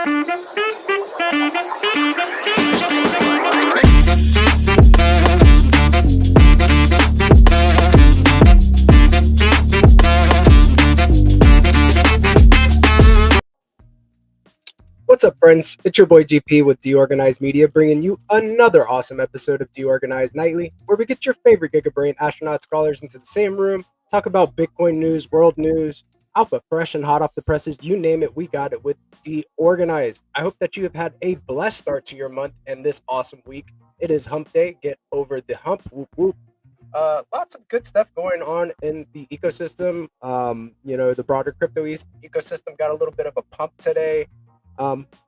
What's up, friends? It's your boy GP with DeOrganized Media, bringing you another awesome episode of DeOrganized Nightly, where we get your favorite Giga Brain Astronaut Scholars into the same room, talk about Bitcoin news, world news, alpha fresh and hot off the presses, you name it, we got it with DeOrganized. I hope that you have had a blessed start to your month and this awesome week. It is hump day. Get over the hump. Whoop, whoop. Lots of good stuff going on in the ecosystem. The broader crypto ecosystem got a little bit of a pump today.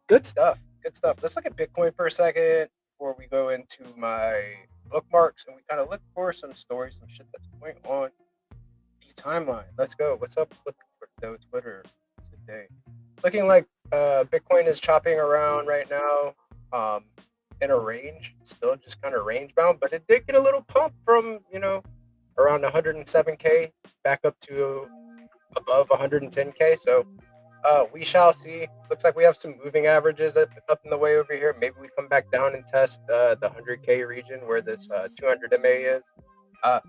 Good stuff. Good stuff. Let's look at Bitcoin for a second before we go into my bookmarks and we kind of look for some stories, some shit that's going on the timeline. Let's go. What's up with crypto Twitter today? Looking like Bitcoin is chopping around right now in a range, still just kind of range bound, but it did get a little pump from, around 107K back up to above 110K. So we shall see. Looks like we have some moving averages up in the way over here. Maybe we come back down and test the 100K region where this 200 MA is.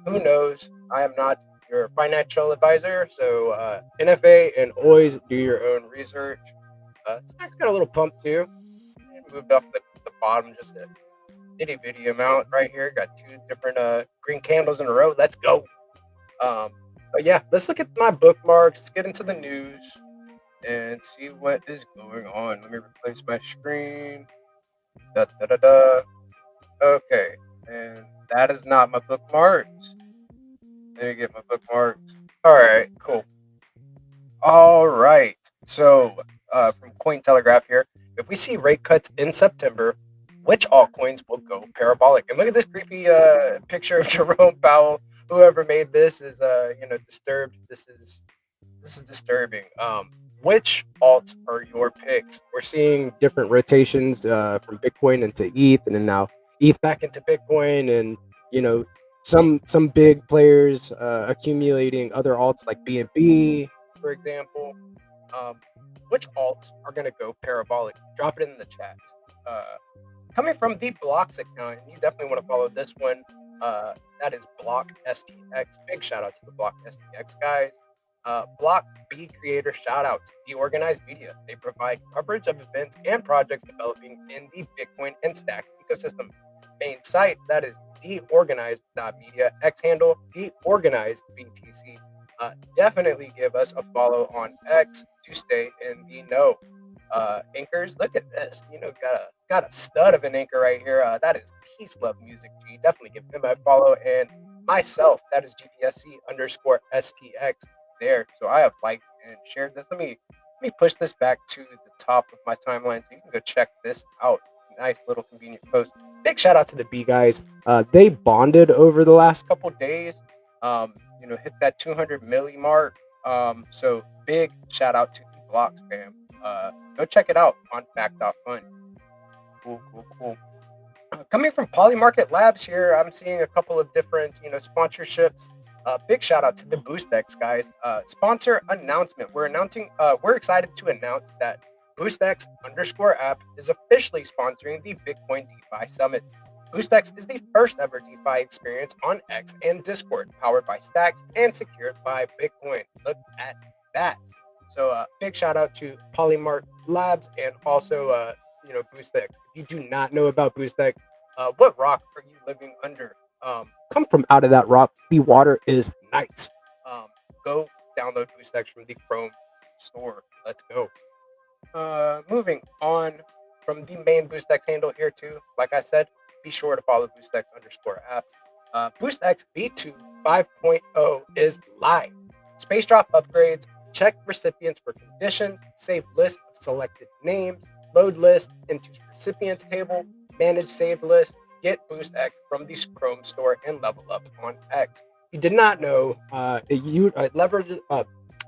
Who knows? I am not your financial advisor, so NFA and always do your own research. Stock's got a little pump too. Moved off the bottom just a itty bitty amount right here. Got two different green candles in a row. Let's go. But yeah, let's look at my bookmarks. Let's get into the news and see what is going on. Let me replace my screen. Okay, and that is not my bookmarks. Let me get my bookmarks. All right, cool. All right. So from Cointelegraph here, if we see rate cuts in September, which altcoins will go parabolic? And look at this creepy picture of Jerome Powell. Whoever made this is disturbed. This is disturbing. Which alts are your picks? We're seeing different rotations from Bitcoin into ETH, and then now ETH back into Bitcoin, and some big players accumulating other alts like BNB, for example. Which alts are going to go parabolic? Drop it in the chat. Coming from the Blocks account, and you definitely want to follow this one. That is Block STX. Big shout out to the Block STX guys. Block B creator shout out to DeOrganized Media. They provide coverage of events and projects developing in the Bitcoin and Stacks ecosystem. Main site, that is DeOrganized.media. X handle, DeOrganized BTC. Definitely give us a follow on X to stay in the know. Anchors, look at this. Got a stud of an anchor right here. That is Peace Love Music G. Definitely give him a follow. And myself, that is GPSC_STX. There, so I have liked and shared this. Let me push this back to the top of my timeline so you can go check this out. Nice little convenient post. Big shout out to the B guys. They bonded over the last couple days. Hit that 200 milli mark. So big shout out to the Blocks fam. Go check it out on Back.Fun. Cool. Coming from Polymarket Labs here, I'm seeing a couple of different sponsorships. Big shout out to the BoostX guys. Sponsor announcement. We're excited to announce that BoostX_app is officially sponsoring the Bitcoin DeFi Summit. BoostX is the first ever DeFi experience on X and Discord, powered by Stacks and secured by Bitcoin. Look at that. So big shout out to Polymart Labs and also BoostX. If you do not know about BoostX, what rock are you living under? Come from out of that rock. The water is nice. Go download BoostX from the Chrome store. Let's go. Moving on from the main BoostX handle here too. Like I said, be sure to follow BoostX_app. BoostX V2 5.0 is live. Space drop upgrades. Check recipients for conditions. Save list of selected names. Load list into recipients table. Manage saved list. Get BoostX from the Chrome store and level up on X. You did not know it leverages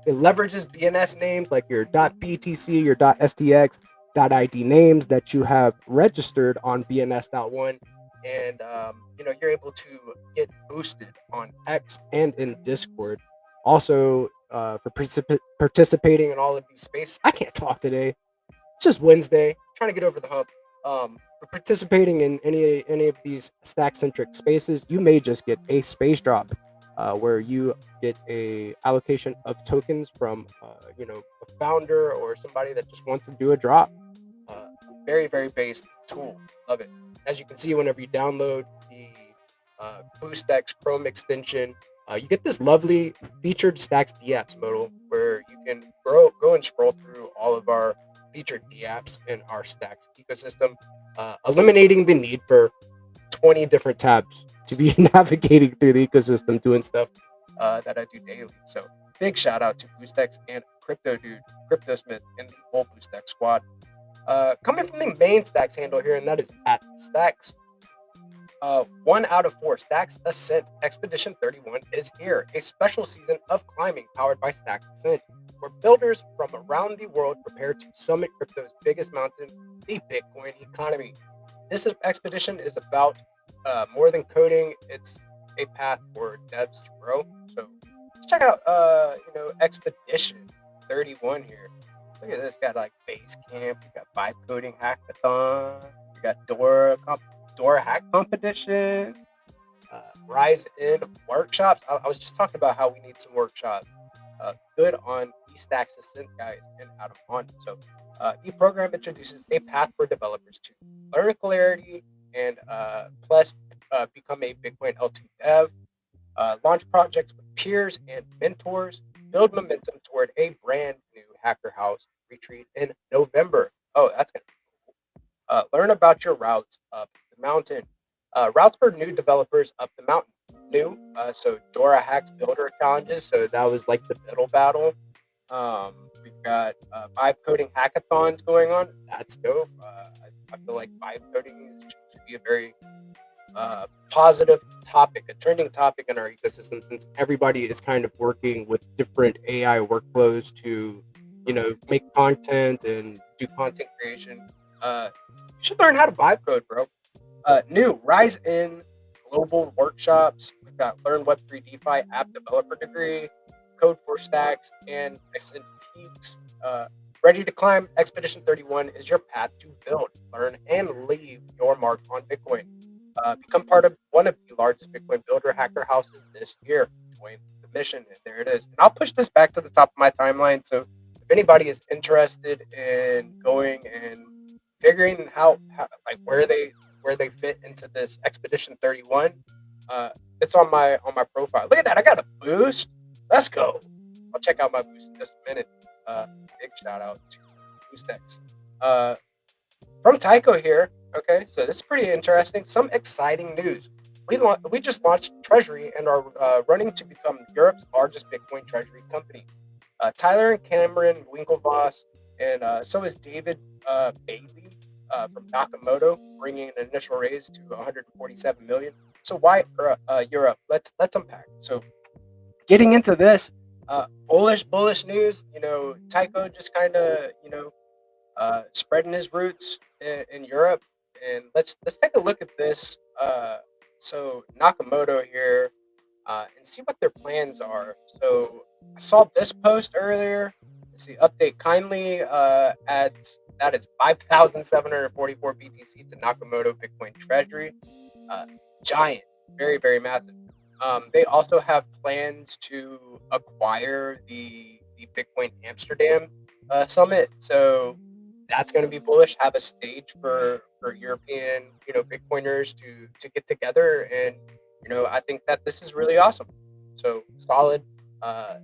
BNS names like your .btc, your .stx, .id names that you have registered on BNS.1, and you're able to get boosted on X and in Discord. Also, for participating in all of these spaces. I can't talk today. It's just Wednesday, trying to get over the hump. For participating in any of these stack centric spaces, you may just get a space drop, where you get a allocation of tokens from a founder or somebody that just wants to do a drop. Uh, very basic tool. Love it. As you can see, whenever you download the BoostX Chrome extension, you get this lovely featured stacks DApps modal where you can go and scroll through all of our featured DApps in our stacks ecosystem, eliminating the need for 20 different tabs to be navigating through the ecosystem doing stuff that I do daily. So big shout out to BoostX and Crypto Dude, Crypto Smith, and the whole BoostX squad. Coming from the main Stacks handle here, and that is at Stacks. 1 out of 4 Stacks Ascent Expedition 31 is here, a special season of climbing powered by Stacks Ascent, where builders from around the world prepare to summit crypto's biggest mountain, the Bitcoin economy. This expedition is about more than coding; it's a path for devs to grow. So let's check out, Expedition 31 here. Look at this. Got like base camp. We got vibe coding hackathon. We got Dora hack competition. Rise in workshops. I was just talking about how we need some workshops. Good on eStacks Ascent guys and Adam on. So the program introduces a path for developers to learn clarity and plus become a Bitcoin L2 dev, launch projects with peers and mentors, build momentum toward a brand new Hacker House retreat in November. Oh, that's going to be cool. Learn about your routes up the mountain. Routes for new developers up the mountain. New, so Dora Hacks Builder Challenges. So that was like the middle battle. We've got vibe coding hackathons going on. That's dope. I feel like vibe coding should be a very positive topic, a trending topic in our ecosystem, since everybody is kind of working with different AI workflows to, make content and do content creation. You should learn how to vibe code, bro. New Rise in Global Workshops. We've got Learn Web3 DeFi App Developer Degree, Code for Stacks, and Ascent Peaks. Ready to climb? Expedition 31 is your path to build, learn, and leave your mark on Bitcoin. Become part of one of the largest Bitcoin builder hacker houses this year. Join the mission, and there it is. And I'll push this back to the top of my timeline. So if anybody is interested in going and figuring how like where they fit into this Expedition 31, it's on my profile. Look at that! I got a boost. Let's go. I'll check out my boost in just a minute. Big shout out to BoostX. From Tycho here. Okay, so this is pretty interesting. Some exciting news. We just launched Treasury and are running to become Europe's largest Bitcoin Treasury company. Tyler and Cameron Winklevoss, and so is David Bailey from Nakamoto, bringing an initial raise to 147 million. So why Europe? Let's unpack. So getting into this, bullish news. Tycho just kind of spreading his roots in Europe, and let's take a look at this. So Nakamoto here, and see what their plans are. So I saw this post earlier. Let's see, update kindly add that is 5,744 BTC to Nakamoto Bitcoin Treasury. Giant, very massive. They also have plans to acquire the Bitcoin Amsterdam summit. So that's going to be bullish. Have a stage for European Bitcoiners to get together, and I think that this is really awesome. So solid. I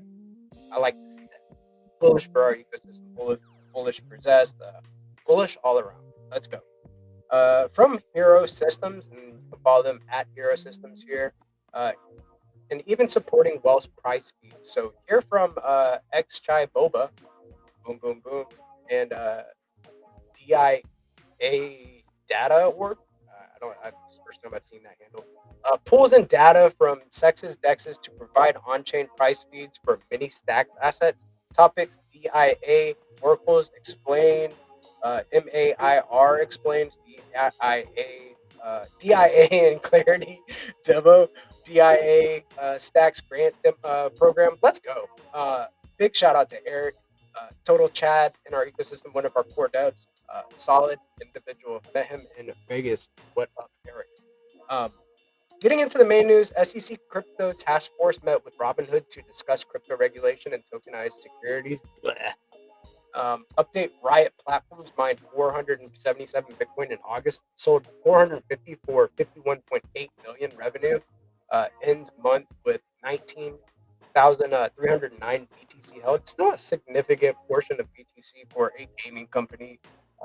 like to see that. Bullish for our ecosystem. Bullish for Zest. Bullish all around. Let's go. From Hero Systems, and you can follow them at Hero Systems here. And even supporting Wells price feeds. So here from X Chai Boba, boom, and DIA data work. It's the first time I've seen that handle. Pulls in data from Sexes, Dexes to provide on-chain price feeds for many stacked assets. Topics: DIA oracles explain, MAIR explains, DIA and Clarity demo, DIA stacks grant program. Let's go. Big shout out to Eric Total Chad in our ecosystem, one of our core devs, solid individual. Met him in Vegas. What up, Eric? Um, Getting into the main news, SEC Crypto Task Force met with Robinhood to discuss crypto regulation and tokenized securities. Update Riot Platforms mined 477 Bitcoin in August, sold 450 for 51.8 million revenue. Ends month with 19,309 BTC held. Still a significant portion of BTC for a gaming company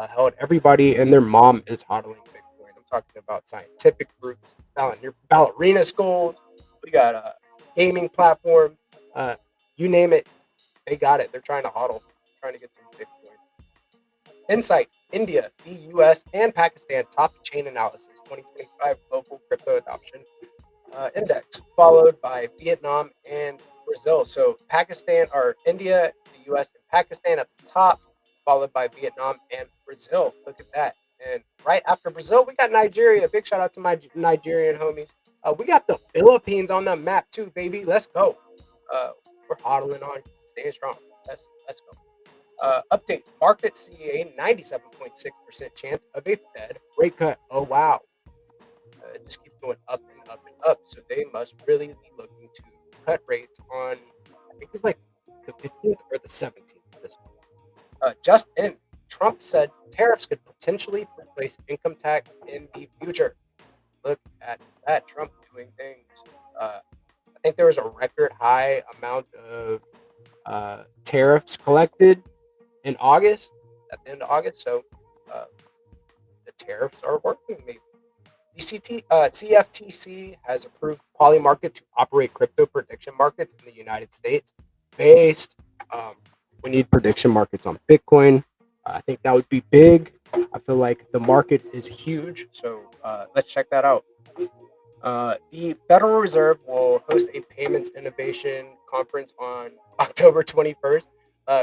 held. Everybody and their mom is hodling Bitcoin. I'm talking about scientific groups, ballerina schools. We got a gaming platform. You name it, they got it. They're trying to hodl, trying to get some Bitcoin. Insight, India, the US, and Pakistan top chain analysis 2025 global crypto adoption index, followed by Vietnam and Brazil. So Pakistan or India, the US, and Pakistan at the top, followed by Vietnam and Brazil. Look at that. And right after Brazil, we got Nigeria. Big shout out to my Nigerian homies. We got the Philippines on the map too, baby. Let's go. We're hodling on, staying strong. Let's go. Update: markets see a 97.6% chance of a Fed rate cut. Oh wow! It just keeps going up and up and up. So they must really be looking to cut rates on, I think it's like the 15th or the 17th of this month. Just in, Trump said tariffs could potentially replace income tax in the future. Look at that, Trump doing things. I think there was a record high amount of tariffs collected in August, at the end of August. So the tariffs are working. Maybe CFTC has approved Polymarket to operate crypto prediction markets in the United States. Based, we need prediction markets on Bitcoin. I think that would be big. I feel like the market is huge. So let's check that out. The Federal Reserve will host a payments innovation conference on October 21st,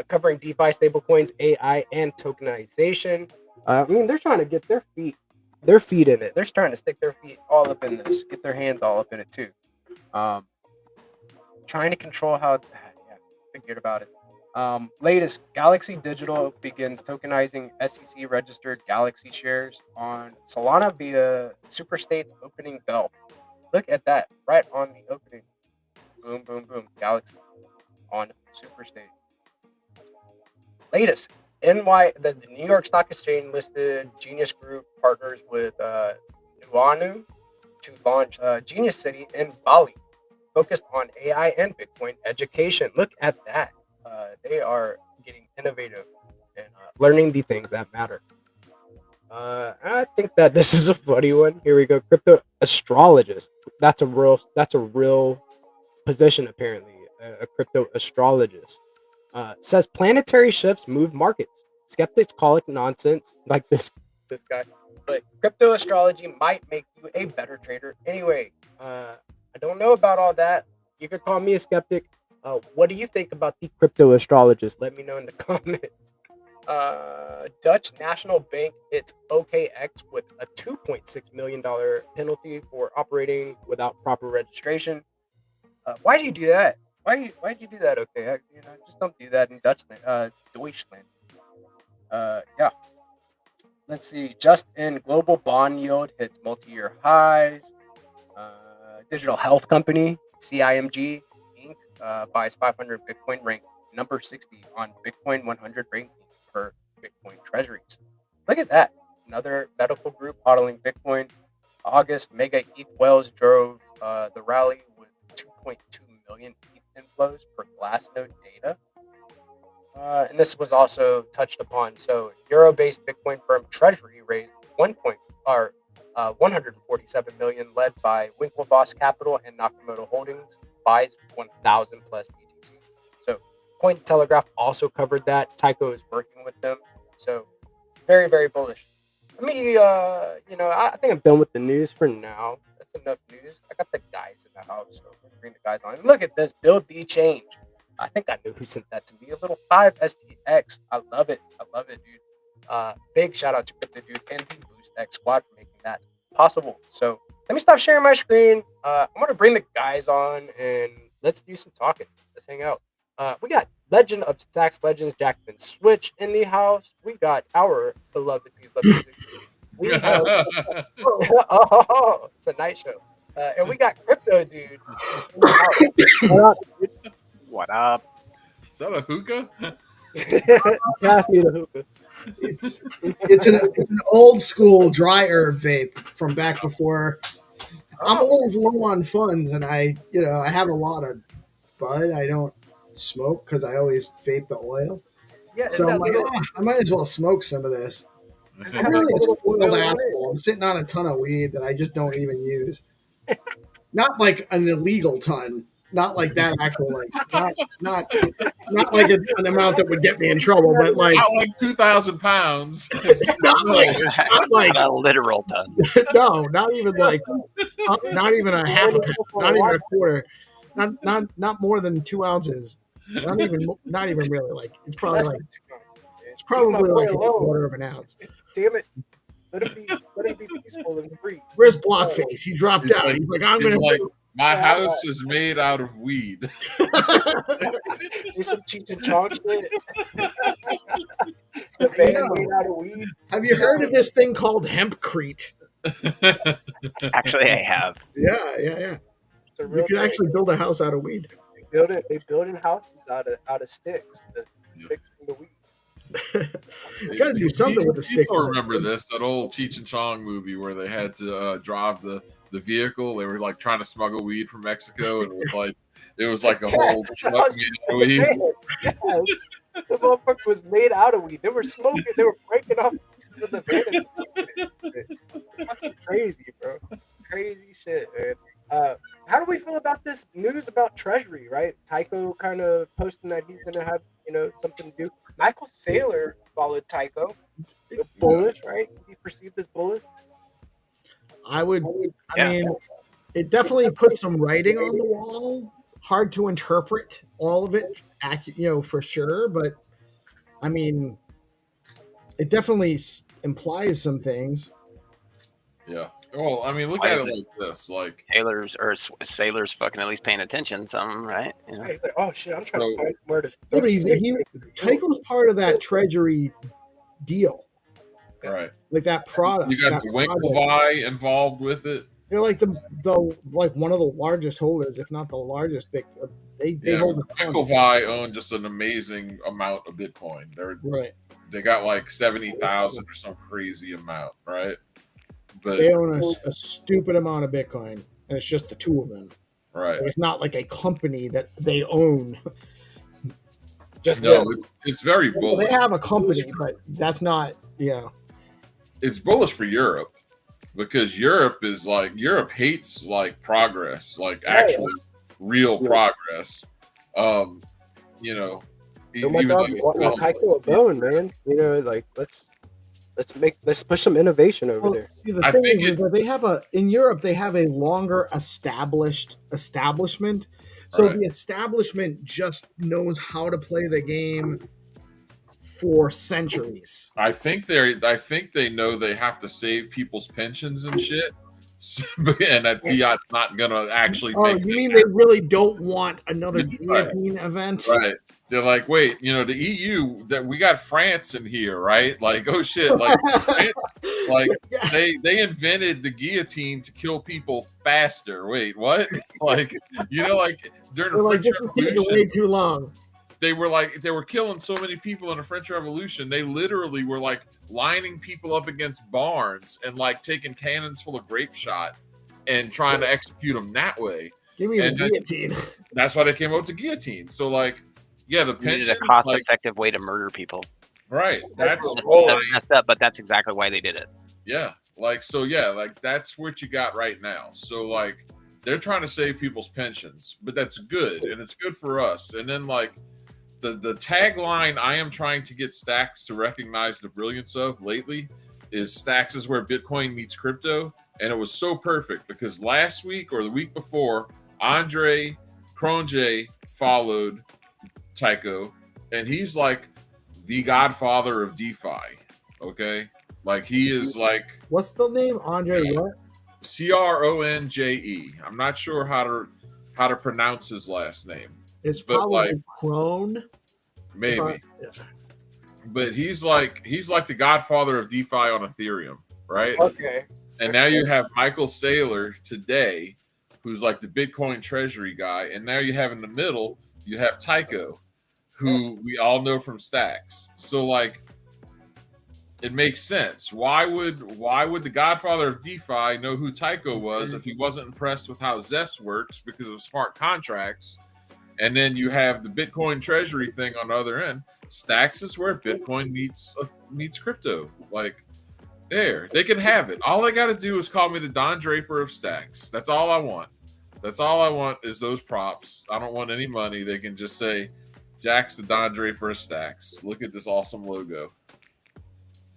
covering DeFi, stablecoins, AI, and tokenization. I mean, they're trying to get their feet in it. They're trying to stick their feet all up in this, get their hands all up in it too. Trying to control how. Yeah, figured about it. Latest, Galaxy Digital begins tokenizing SEC registered Galaxy shares on Solana via Superstate's opening bell. Look at that, right on the opening. Boom, boom, boom. Galaxy on Superstate. Latest, the New York Stock Exchange listed Genius Group partners with Nuanu to launch Genius City in Bali, focused on AI and Bitcoin education. Look at that. They are getting innovative and learning the things that matter. I think that this is a funny one. Here we go. Crypto astrologist. That's a real position apparently. A crypto astrologist says planetary shifts move markets. Skeptics call it nonsense, like this guy. But crypto astrology might make you a better trader anyway. I don't know about all that. You could call me a skeptic. What do you think about the crypto astrologist? Let me know in the comments. Dutch National Bank hits OKX with a $2.6 million penalty for operating without proper registration. Why do you do that? Why did you do that? Okay, just don't do that in Deutschland. Yeah. Let's see. Just in, global bond yield hits multi-year highs. Digital health company CIMG Inc. Buys 500 Bitcoin, ranked number 60 on Bitcoin 100 ranking for Bitcoin treasuries. Look at that. Another medical group hodling Bitcoin. August, Mega ETH Wells drove the rally with 2.2 million ETH inflows per Glassnode data. And this was also touched upon. So, Euro-based Bitcoin firm Treasury raised 147 million, led by Winklevoss Capital and Nakamoto Holdings, buys 1,000 plus BTC. So, Cointelegraph also covered that. Tyco is working with them. So, very, very bullish. Let me, I think I'm done with the news for now. That's enough news. I got the guys in the house, so I'm gonna bring the guys on. Look at this, build the change. I think I knew who sent that to me. A little 5STX. I love it, dude. Big shout out to Crypto Dude and the Boost X Squad for making that possible. So let me stop sharing my screen. I'm gonna bring the guys on and let's do some talking. Let's hang out. We got Legend of Stacks Legends Jackman Switch in the house. We got our beloved Bees Love Music. We have oh, it's a night show. And we got Crypto Dude in the house. What up, dude? What up? Is that a hookah? Pass me the hookah. It's an old school dry herb vape from back before. I'm a little low on funds, and I have a lot of bud. I don't smoke because I always vape the oil. Yeah, So I'm like, I might as well smoke some of this. I'm really a spoiled asshole. I'm sitting on a ton of weed that I just don't even use. Not like an illegal ton. Not like that actual not like an amount that would get me in trouble, but like Not like 2,000 pounds. not like a literal ton. no, not even like not even a half a pound, not even a quarter, not more than 2 ounces. Not even really. Like it's probably like a quarter of an ounce. Damn it. Let it be peaceful and free. Where's Blockface? He dropped out. He's like, I'm gonna. My house is made out of weed. Some Cheech and Chong shit. The band made out of weed. Have you heard of this thing called hempcrete? Actually, I have. Yeah. You can actually build a house out of weed. They build in houses out of sticks. The sticks from the weed. You gotta do something with the stick. People remember this, that old Cheech and Chong movie where they had to drive the vehicle. They were like trying to smuggle weed from Mexico, and it was like a whole truck made out of weed. Yes. The motherfucker was made out of weed. They were smoking. They were breaking off pieces of the van. Fucking crazy, bro. Crazy shit, man. How do we feel about this news about Treasury, right? Tycho kind of posting that he's going to have, something to do. Michael Saylor followed Tycho. Bullish, right? He perceived as bullish. I mean, it definitely puts some writing on the wall. Hard to interpret all of it, for sure. But I mean, it definitely implies some things. Yeah. Well, I mean, look at it like this: like Sailor's fucking at least paying attention, something, right? You know? He's like, oh shit, I'm trying to find somewhere to. Tycho's part of that Treasury deal. Right. Like that product. You got the Winklevi involved with it. They're like the one of the largest holders, if not the largest. They hold. Winklevi own just an amazing amount of Bitcoin. They got like 70,000 or some crazy amount, right? But they own a stupid amount of Bitcoin, and it's just the two of them. Right. It's not like a company that they own. It's very bullish. They have a company, but that's not. Yeah. It's bullish for Europe because Europe hates like progress, like actually real progress. Tycho a bone, man. Let's push some innovation over there. See, the thing is that in Europe they have a longer establishment. So the establishment just knows how to play the game for centuries. I think they know they have to save people's pensions and shit. And that fiat's not gonna actually take you mean they really don't want another guillotine event? Right. They're like, wait, the EU, that we got France in here, right? Like, oh shit, like they invented the guillotine to kill people faster. Wait, what? Like, like during the French Revolution, this is taking way too long. They were killing so many people in the French Revolution. They literally were like lining people up against barns and like taking cannons full of grape shot and trying to execute them that way. Give me the guillotine. That's why they came up with the guillotine. So like, yeah, the pensions, a cost-effective way to murder people. Right. That's messed up, but that's exactly why they did it. Yeah. Like, so yeah, like that's what you got right now. So like they're trying to save people's pensions, but that's good. And it's good for us. And then like the tagline I am trying to get Stacks to recognize the brilliance of lately is Stacks is where Bitcoin meets crypto. And it was so perfect because last week or the week before, Andre Cronje followed Tycho, and he's like the godfather of DeFi. Okay, like he is like. What's the name? Andre what? Cronje. I'm not sure how to pronounce his last name. It's but probably like Crone. maybe. But he's like the godfather of DeFi on Ethereum, right? Okay. And now you have Michael Saylor today, who's like the Bitcoin treasury guy, and now you have in the middle, you have Tycho, who we all know from Stacks. So like it makes sense. Why would the godfather of DeFi know who Tycho was if he wasn't impressed with how Zest works because of smart contracts? And then you have the Bitcoin treasury thing on the other end. Stacks is where Bitcoin meets crypto. Like there, they can have it. All they got to do is call me the Don Draper of Stacks. That's all I want. That's all I want is those props. I don't want any money. They can just say, Jack's the Don Draper of Stacks. Look at this awesome logo.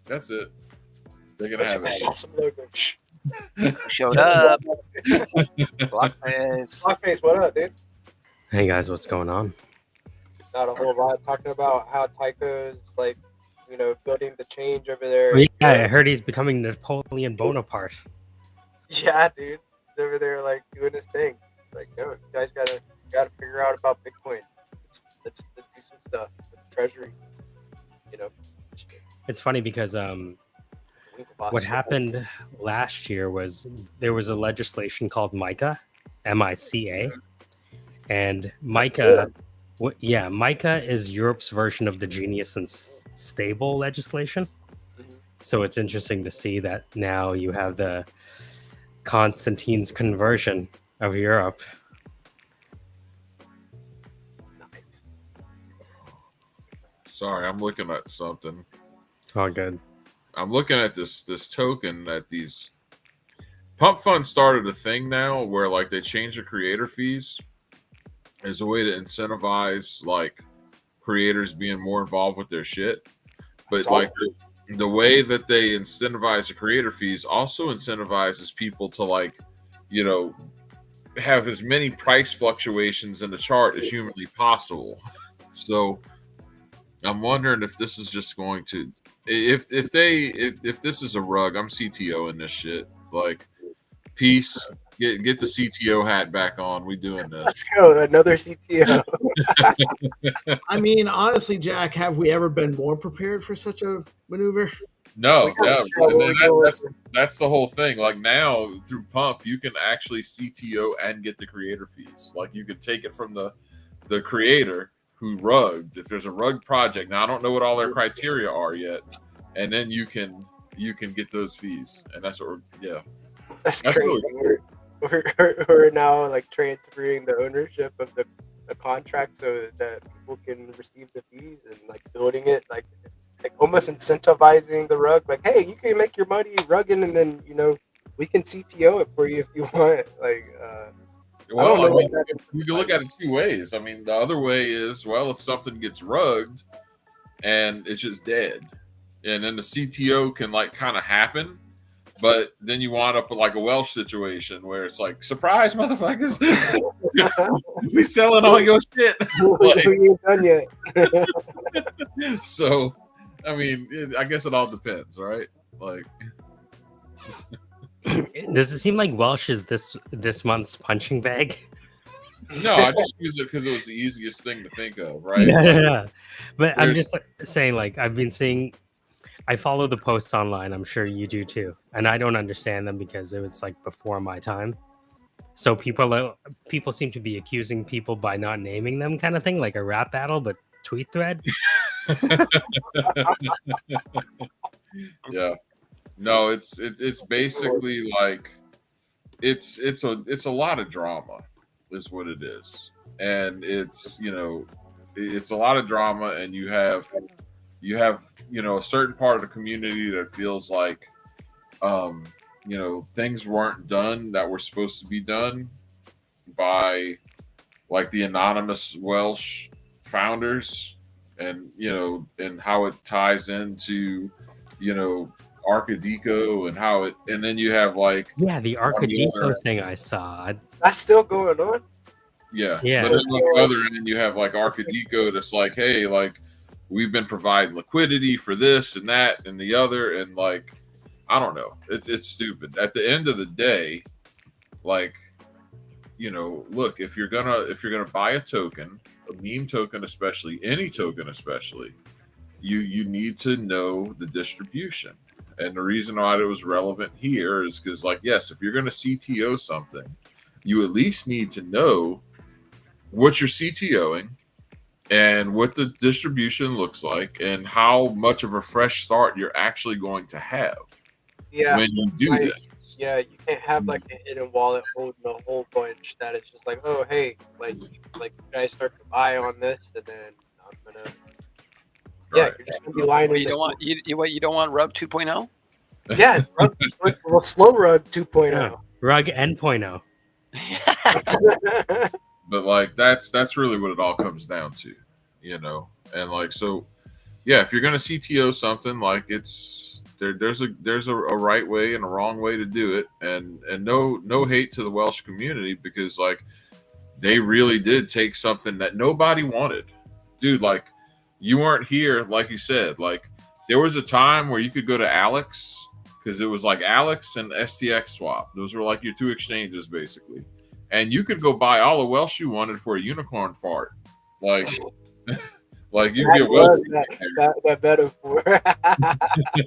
That's it. They can have it. Awesome logo. Showed up. Blockface. Blockface, what up, dude? Hey guys, what's going on? Not a whole lot. Talking about how Tycho's like, building the change over there. Yeah, I heard he's becoming Napoleon Bonaparte. Yeah, dude. He's over there like doing his thing. Like, no, you guys gotta figure out about Bitcoin. Let's do some stuff with the treasury. It's funny because what happened last year was there was a legislation called MICA, MICA, and MICA. MICA is Europe's version of the Genius and Stable legislation. So it's interesting to see that now you have the Constantine's conversion of Europe. Nice. Sorry, I'm looking at something. All good. I'm looking at this token that these pump funds started a thing now where like they change the creator fees as a way to incentivize like creators being more involved with their shit. But like the way that they incentivize the creator fees also incentivizes people to like, have as many price fluctuations in the chart as humanly possible. So I'm wondering if this is just going to if this is a rug, I'm CTO in this shit. Like, peace. Get the CTO hat back on. We doing this. Let's go. Another CTO. I mean, honestly, Jack, have we ever been more prepared for such a maneuver? No, yeah. That's the whole thing. Like now through Pump, you can actually CTO and get the creator fees. Like you could take it from the creator who rugged. If there's a rug project, now I don't know what all their criteria are yet, and then you can get those fees, and that's what That's crazy. Really we're now like transferring the ownership of the contract so that people can receive the fees and like building it like almost incentivizing the rug. Like, hey, you can make your money rugging, and then we can CTO it for you if you want. Like, well, I mean, you can look at it two ways. I mean, the other way is, well, if something gets rugged and it's just dead, and then the CTO can like kind of happen, but then you wind up with like a Welsh situation where it's like, surprise, motherfuckers, we selling all your shit. Like, we ain't done yet. So, I mean, I guess it all depends, right? Like. Does it seem like Welsh is this month's punching bag? No, I just use it because it was the easiest thing to think of, right? Yeah. But I'm just saying, like, I've been seeing, I follow the posts online. I'm sure you do too, and I don't understand them because it was like before my time. So people seem to be accusing people by not naming them, kind of thing, like a rap battle, but tweet thread. Yeah. No, it's basically like it's a lot of drama is what it is. And it's it's a lot of drama, and you have a certain part of the community that feels like things weren't done that were supposed to be done by like the anonymous Welsh founders, and and how it ties into Arcadico and how it, and then you have like the Arcadico thing I saw. That's still going on. Yeah. Yeah. But then on the other end, you have like Arcadico that's like, hey, like we've been providing liquidity for this and that and the other, and like I don't know, it's stupid. At the end of the day, like look, if you're gonna buy a token, a meme token especially, any token especially, you need to know the distribution. And the reason why it was relevant here is because, like, yes, if you're gonna CTO something, you at least need to know what you're CTOing and what the distribution looks like and how much of a fresh start you're actually going to have when you do this. Yeah, you can't have like a hidden wallet holding a whole bunch that it's just like, oh hey, like you guys start to buy on this, and then I'm gonna. Yeah, Right. you're just gonna be lying. You don't want you don't want Rub 2.0? Yeah, well, slow rug 2.0. Yeah. Rug N.0. But like that's really what it all comes down to, and like, so yeah, if you're gonna CTO something, like, it's there's a right way and a wrong way to do it, and no hate to the Welsh community, because like they really did take something that nobody wanted, dude. Like, you weren't here, like you said, like there was a time where you could go to Alex, because it was like Alex and STX Swap. Those were like your two exchanges basically. And you could go buy all the Welsh you wanted for a unicorn fart. Like, like you get Welsh. That metaphor.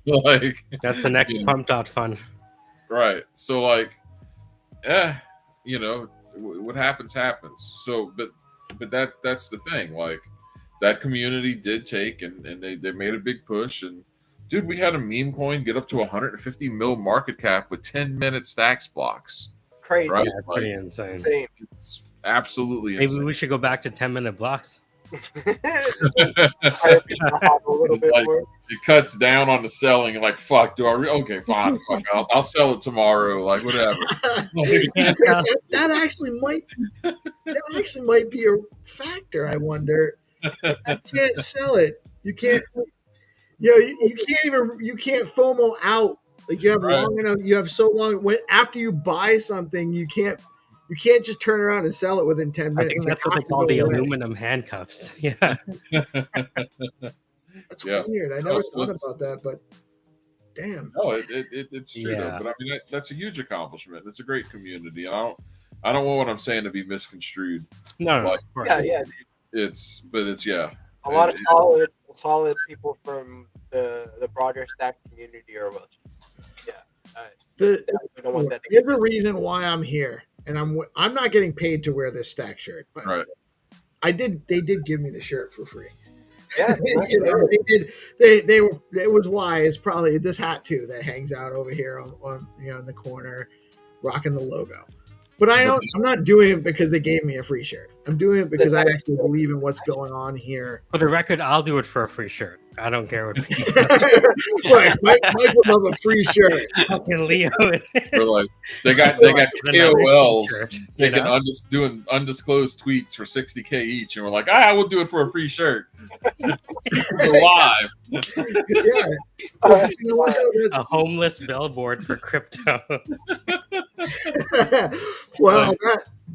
Like, That's the next Pumped Out fun. Right. So like, what happens. So, but that's the thing. Like, that community did take and they made a big push. And dude, we had a meme coin get up to 150 mil market cap with 10-minute stacks blocks. Crazy. Right? Yeah, Like, pretty insane. Insane. it's absolutely Maybe insane. we should go back to 10-minute blocks. Fire people hop a little bit Like, more. it cuts down on the selling, and like, fuck, okay, fine, fuck, I'll sell it tomorrow, like, whatever. That actually might be a factor. I wonder. I can't sell it. You can't. You can't FOMO out. Like, you have long enough. You have so long. After you buy something, you can't just turn around and sell it within 10 I minutes. think It that's what has they to call go the away. aluminum handcuffs. Yeah. That's Yeah. weird. I never thought about that, but damn. No, it's true though. Yeah. But I mean, that's a huge accomplishment. It's a great community. I don't want what I'm saying to be misconstrued. No, Like, of course. Yeah. It's A lot of solid people from the broader stack community are Welsh. Yeah. We don't want that to There's a reason why I'm here, and I'm not getting paid to wear this stack shirt, but right. They did give me the shirt for free. Yeah, They did. It was wise. Probably this hat too that hangs out over here on in the corner, rocking the logo. But I'm not doing it because they gave me a free shirt. I'm doing it because I actually believe in what's going on here. For the record, I'll do it for a free shirt. I don't care what people Right, Mike would love a free shirt. fucking Leo. Or like, they got KOLs making doing undisclosed tweets for 60K each, and we're like, we'll do it for a free shirt. Live. Yeah. You know what, though? A homeless billboard for crypto. Well,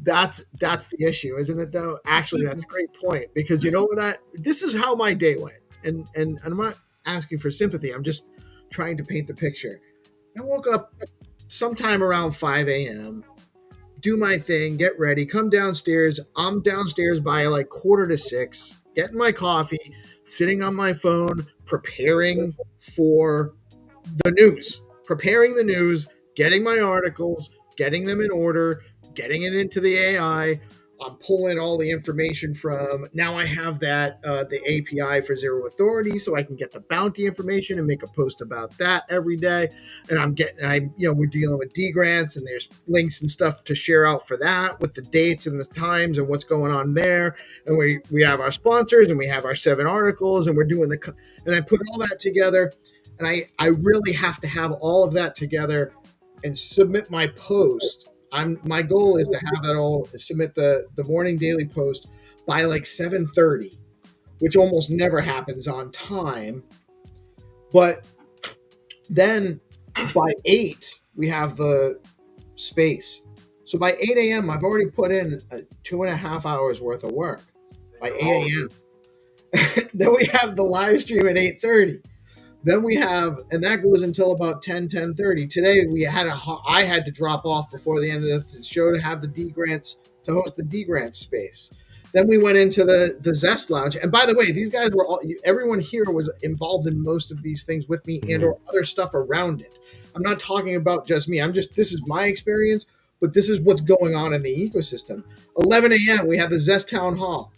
that's the issue, isn't it? Though, actually, that's a great point, because you know what? This is how my day went, and I'm not asking for sympathy. I'm just trying to paint the picture. I woke up sometime around 5 a.m., do my thing, get ready, come downstairs. I'm downstairs by like 5:45, getting my coffee, sitting on my phone, preparing for the news, getting my articles, getting them in order, getting it into the AI. I'm pulling all the information from. Now I have that the API for Zero Authority, so I can get the bounty information and make a post about that every day. And we're dealing with D grants, and there's links and stuff to share out for that with the dates and the times and what's going on there. And we have our sponsors, and we have our 7 articles, and we're doing and I put all that together, and I really have to have all of that together and submit my post. My goal is to have that all, submit the morning daily post by like 7:30, which almost never happens on time. But then by 8, we have the space. So by 8 a.m., I've already put in 2.5 hours worth of work by 8 a.m. Then we have the live stream at 8:30. Then we have, and that goes until about 10:30. Today I had to drop off before the end of the show to have the D Grants, to host the D Grants space. Then we went into the Zest Lounge. And by the way, these guys were everyone here was involved in most of these things with me and or other stuff around it. I'm not talking about just me. this is my experience, but this is what's going on in the ecosystem. 11 a.m. we had the Zest Town Hall.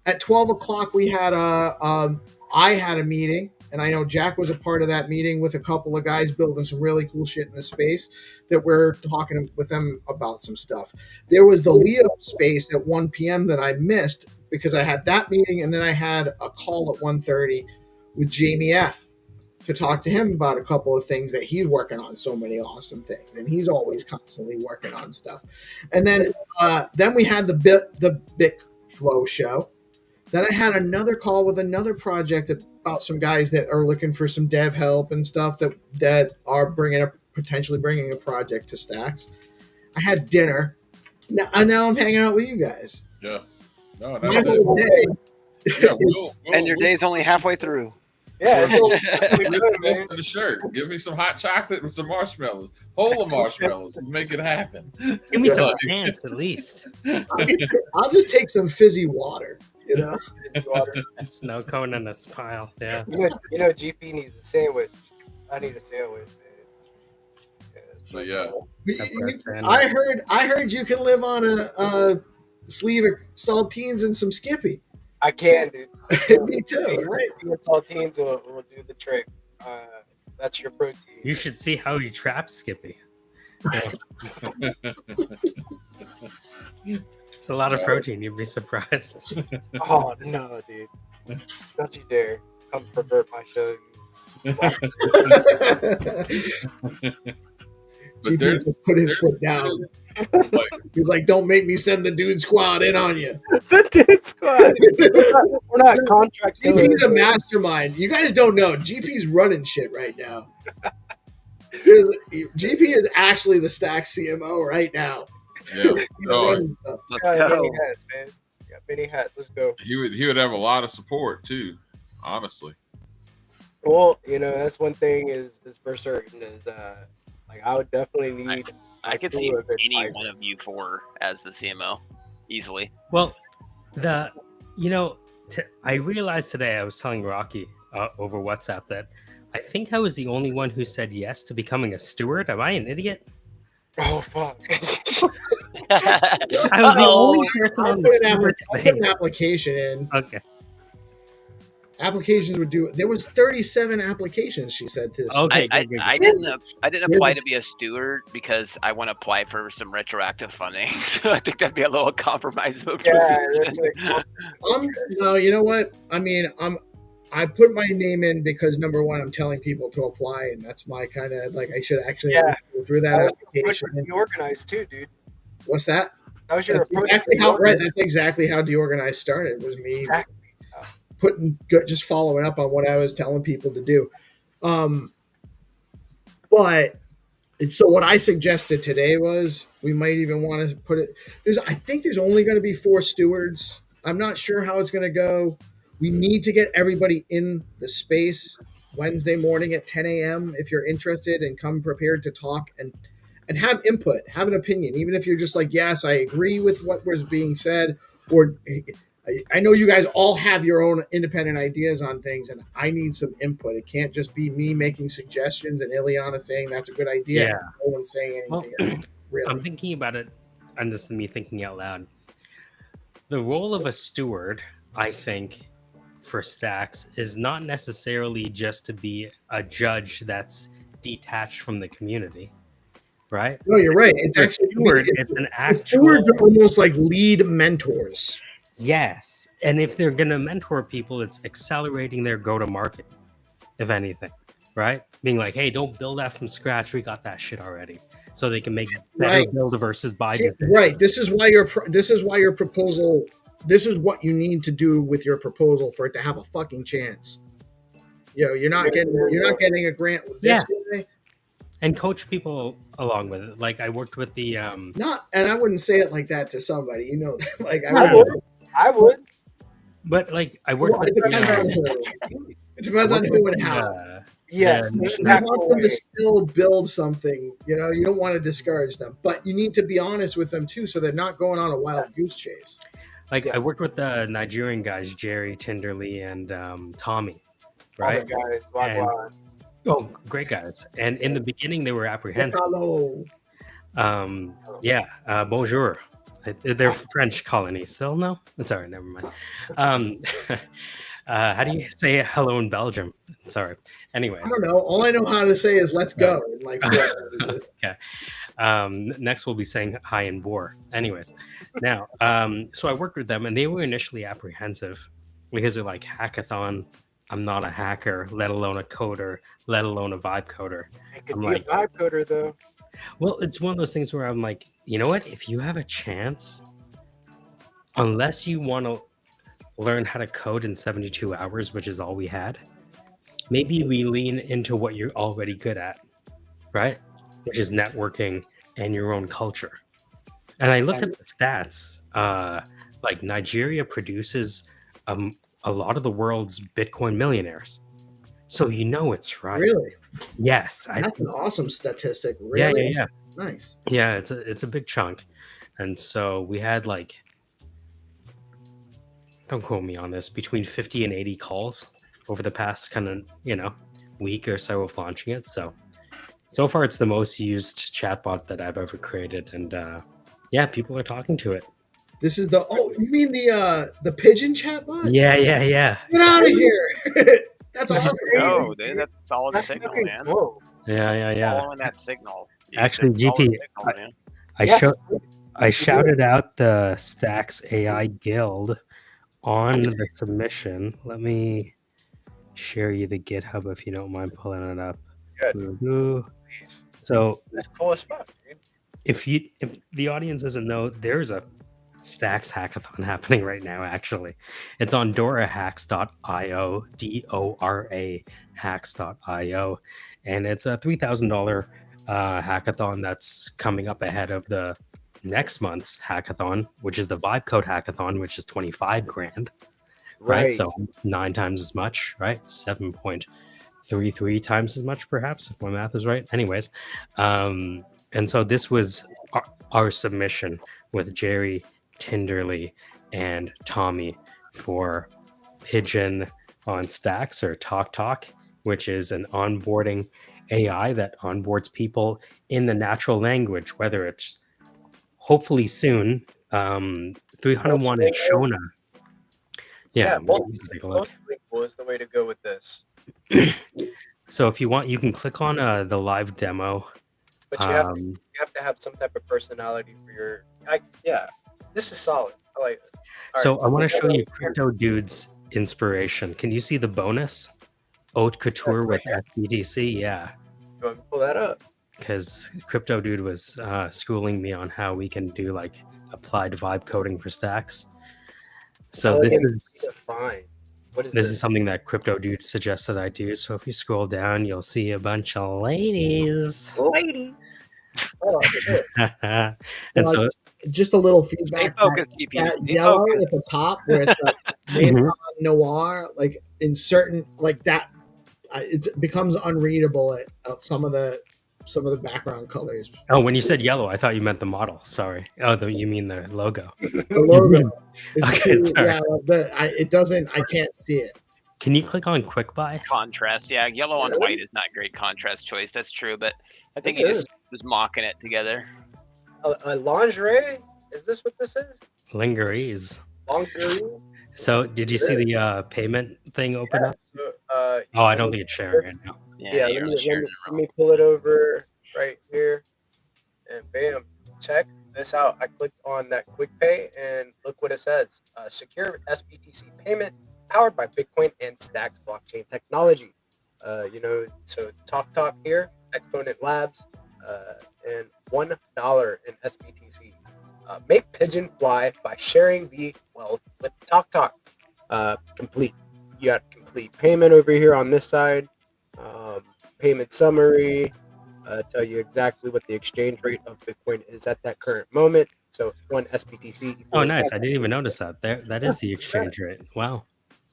At 12 o'clock we had I had a meeting, and I know Jack was a part of that meeting with a couple of guys building some really cool shit in the space that we're talking with them about some stuff. There was the Leo space at 1 p.m. that I missed because I had that meeting, and then I had a call at 1:30 with Jamie F. to talk to him about a couple of things that he's working on. So many awesome things, and he's always constantly working on stuff. And then we had the Bit Flow show. Then I had another call with another project about some guys that are looking for some dev help and stuff that are potentially bringing a project to Stacks. I had dinner. Now I'm hanging out with you guys. Yeah. No, My that's whole it. day. Yeah, And your day's only halfway through. Yeah, it's This to the shirt. Give me some hot chocolate and some marshmallows. Whole of marshmallows. Make it happen. Give me some pants at least. I'll just take some fizzy water. You know, A snow cone and a smile. Yeah. you know, GP needs a sandwich. I need a sandwich, man. So yeah. I heard you can live on a sleeve of saltines and some Skippy. I can, dude. Me too. Right? Saltines will do the trick. That's your protein. You should see how he traps Skippy. It's a lot of protein. You'd be surprised. Oh no, dude! Don't you dare come pervert my show. GP put his foot down. He's like, "Don't make me send the dude squad in on you." The dude squad. We're not contract. GP's a mastermind. You guys don't know. GP's running shit right now. GP is actually the Stacks CMO right now. Yeah. Many hats, man. Got many hats. Let's go. He would have a lot of support too, honestly. Well, you know, that's one thing is for certain is like I would definitely need. I could see any one of you four as the CMO easily. Well, I realized today, I was telling Rocky over WhatsApp that I think I was the only one who said yes to becoming a steward. Am I an idiot? Oh fuck! I was the only person on the steward I put an space. application in. Okay. Applications would do. There was 37 applications. She said to this. Okay. I good. didn't apply to be a steward because I want to apply for some retroactive funding. So I think that'd be a little compromise. Yeah, that's like, No, you know what? I mean, I put my name in because number one, I'm telling people to apply, and that's my kind of like I should actually go through that application. DeOrganized too, dude. What's that? That was your That's approach. exactly how That's exactly how DeOrganized started. Was me Exactly. just following up on what I was telling people to do. But so what I suggested today was we might even want to put it. I think there's only going to be 4 stewards. I'm not sure how it's going to go. We need to get everybody in the space Wednesday morning at 10 a.m. if you're interested, and come prepared to talk and have input, have an opinion, even if you're just like, yes, I agree with what was being said, or I know you guys all have your own independent ideas on things, and I need some input. It can't just be me making suggestions and Ileana saying that's a good idea. Yeah. No one's saying anything. Really. I'm thinking about it, and this is me thinking out loud. The role of a steward, I think, for Stacks is not necessarily just to be a judge that's detached from the community, right? No, you're right. It's actually it's an actual. Stewards are almost like lead mentors. Yes, and if they're going to mentor people, it's accelerating their go-to-market, if anything, right? Being like, hey, don't build that from scratch. We got that shit already, so they can make better build versus buy decisions. Right. This is why your proposal. This is what you need to do with your proposal for it to have a fucking chance. You know, you're not getting a grant with this way. And coach people along with it. Like I worked with the and I wouldn't say it like that to somebody. You know, like I would. But like I worked with It depends on who and how. Yes, Yeah, the You tactical want them to way. still build something. You know, you don't want to discourage them, but you need to be honest with them too, so they're not going on a wild goose chase. like Yeah. I worked with the Nigerian guys, Jerry, Tinderly, and Tommy, right? Other guys, And wagwan. oh, great guys. And in the beginning, they were apprehensive. Hello. Bonjour. They're French colony. Still no? Sorry, never mind. How do you say hello in Belgium? Sorry. I Anyways, don't know. All I know how to say is "let's go." In like 4 languages. okay. Next, we'll be saying hi in Boer. Anyways, now, so I worked with them, and they were initially apprehensive because they're like, hackathon. I'm not a hacker, let alone a coder, let alone a vibe coder. It could I'm be like, a vibe coder though. well, it's one of those things where I'm like, you know what? If you have a chance, unless you want to learn how to code in 72 hours, which is all we had, maybe we lean into what you're already good at, right? Which is networking and your own culture. And I looked at the stats. Like Nigeria produces a lot of the world's Bitcoin millionaires. So you know it's right. Really? Yes. That's an awesome statistic. Really? Yeah. Nice. Yeah, it's a big chunk. And so we had like, don't quote me on this, between 50 and 80 calls over the past kind of, week or so of launching it. So far it's the most used chatbot that I've ever created. And yeah, people are talking to it. This is you mean the pigeon chatbot? Yeah. Get out of here. That's awesome. Oh, dude, that's a solid That's signal, fucking man. cool. Yeah. Following that signal. Actually, That's a solid GP, signal, man. Yes. I shouted out the Stacks AI Guild on the submission. Let me share you the GitHub if you don't mind pulling it up. Good. Woo-hoo. So That's cool as fuck, dude. if the audience doesn't know, there's a Stacks hackathon happening right now. Actually, it's on dorahacks.io, DORA hacks.io, and it's a $3,000 hackathon that's coming up ahead of the next month's hackathon, which is the Vibe Code hackathon, which is 25 grand, right? So 9 times as much, right? 7.33 times as much, perhaps, if my math is right. Anyways, and so this was our submission with Jerry, Tinderly, and Tommy for Pigeon on Stacks, or Talk, which is an onboarding AI that onboards people in the natural language, whether it's hopefully soon 301 in Shona. Yeah, take a look. Multilingual is the way to go with this. So if you want, you can click on the live demo. But you have to have some type of personality for your. This is solid. I like it. So I want to show you Crypto Dude's inspiration. Can you see the bonus? Haute Couture with SBTC, yeah. You want me to pull that up? Because Crypto Dude was schooling me on how we can do like applied vibe coding for Stacks. So this is fine. What is this is something that Crypto Dude suggested I do. So if you scroll down, you'll see a bunch of ladies. Lady. And so just a little feedback. That yellow at the top where it's like noir, like in certain like that, it becomes unreadable at some of the background colors. Oh, when you said yellow, I thought you meant the model. Sorry. Oh, you mean the logo. The logo. Okay, sorry. It doesn't. I can't see it. Can you click on quick buy? Contrast, yeah. Yellow on white is not great contrast choice. That's true, but I think he just was mocking it together. A lingerie? Is this what this is? Lingeries. Lingerie? So, did you see the payment thing open up? So, I don't think it's sharing right now. Yeah, let me pull it over right here, and bam, check this out. I clicked on that quick pay, and look what it says: secure SBTC payment powered by Bitcoin and Stacks blockchain technology. So Talk here, Exponent Labs, and $1 in SBTC. Make pigeon fly by sharing the wealth with Talk. Complete. You got complete payment over here on this side. Payment summary. Tell you exactly what the exchange rate of Bitcoin is at that current moment. So 1 SBTC. Oh, nice. I didn't even notice that. That is the exchange rate. Wow.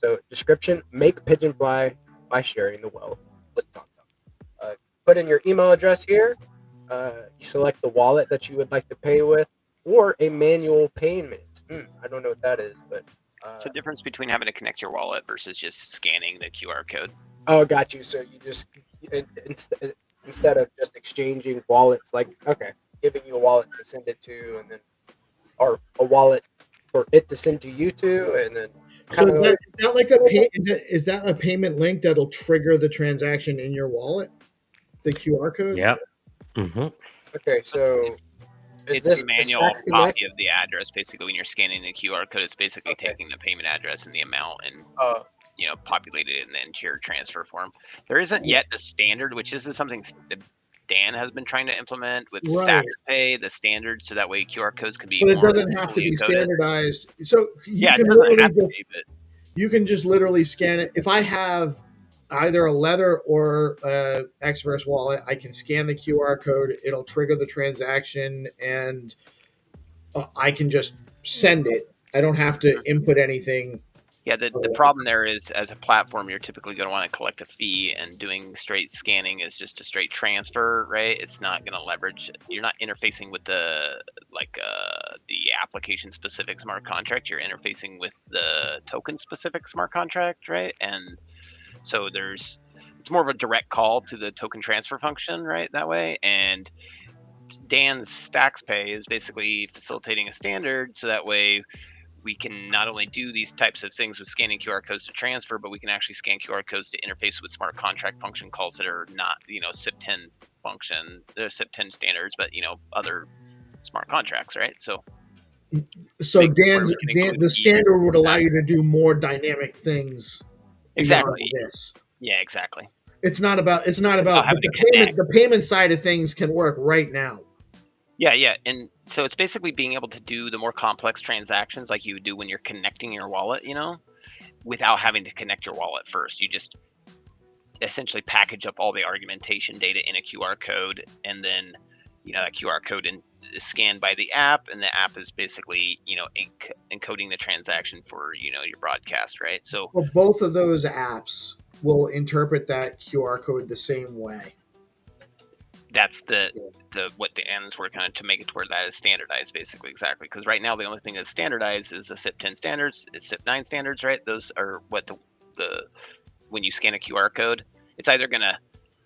So description: make pigeon fly by sharing the wealth with TomTom. Put in your email address here. You select the wallet that you would like to pay with, or a manual payment. I don't know what that is, but It's the difference between having to connect your wallet versus just scanning the QR code. oh, got you. So you just instead of just exchanging wallets, like giving you a wallet to send it to, and then or a wallet for it to send to you to, and then So is that like is that a payment link that'll trigger the transaction in your wallet? The QR code? Yep. Mm-hmm. okay, so It's a manual copy of the address. Basically, when you're scanning the QR code, it's basically taking the payment address and the amount and populated it into your transfer form. There isn't yet the standard, which is something that Dan has been trying to implement with Stacks Pay, the standard, so that way QR codes can be. But it doesn't have to be standardized. So you it can doesn't have to be, but you can just literally scan it. If I have either a Leather or a Xverse wallet, I can scan the QR code. It'll trigger the transaction, and I can just send it. I don't have to input anything. Yeah, the problem there is, as a platform, you're typically going to want to collect a fee, and doing straight scanning is just a straight transfer, right? It's not going to leverage. You're not interfacing with the application-specific smart contract. You're interfacing with the token-specific smart contract, right? And so it's more of a direct call to the token transfer function, right? That way, and Dan's Stacks Pay is basically facilitating a standard, so that way we can not only do these types of things with scanning QR codes to transfer, but we can actually scan QR codes to interface with smart contract function calls that are not, SIP10 function, the SIP10 standards, but other smart contracts, right? So the standard would allow you to do more dynamic things. Exactly. This. Yeah, exactly. It's not about the payment side of things can work right now. Yeah. And so it's basically being able to do the more complex transactions like you do when you're connecting your wallet, without having to connect your wallet first. You just essentially package up all the argumentation data in a QR code, and then, that QR code is scanned by the app, and the app is basically, encoding the transaction for, your broadcast, right? So both of those apps will interpret that QR code the same way. That's what the ends were kind of to make it to where that is standardized, basically. Exactly. Because right now the only thing that's standardized is the SIP10 standards, it's SIP9 standards, right? Those are what the when you scan a QR code, it's either going to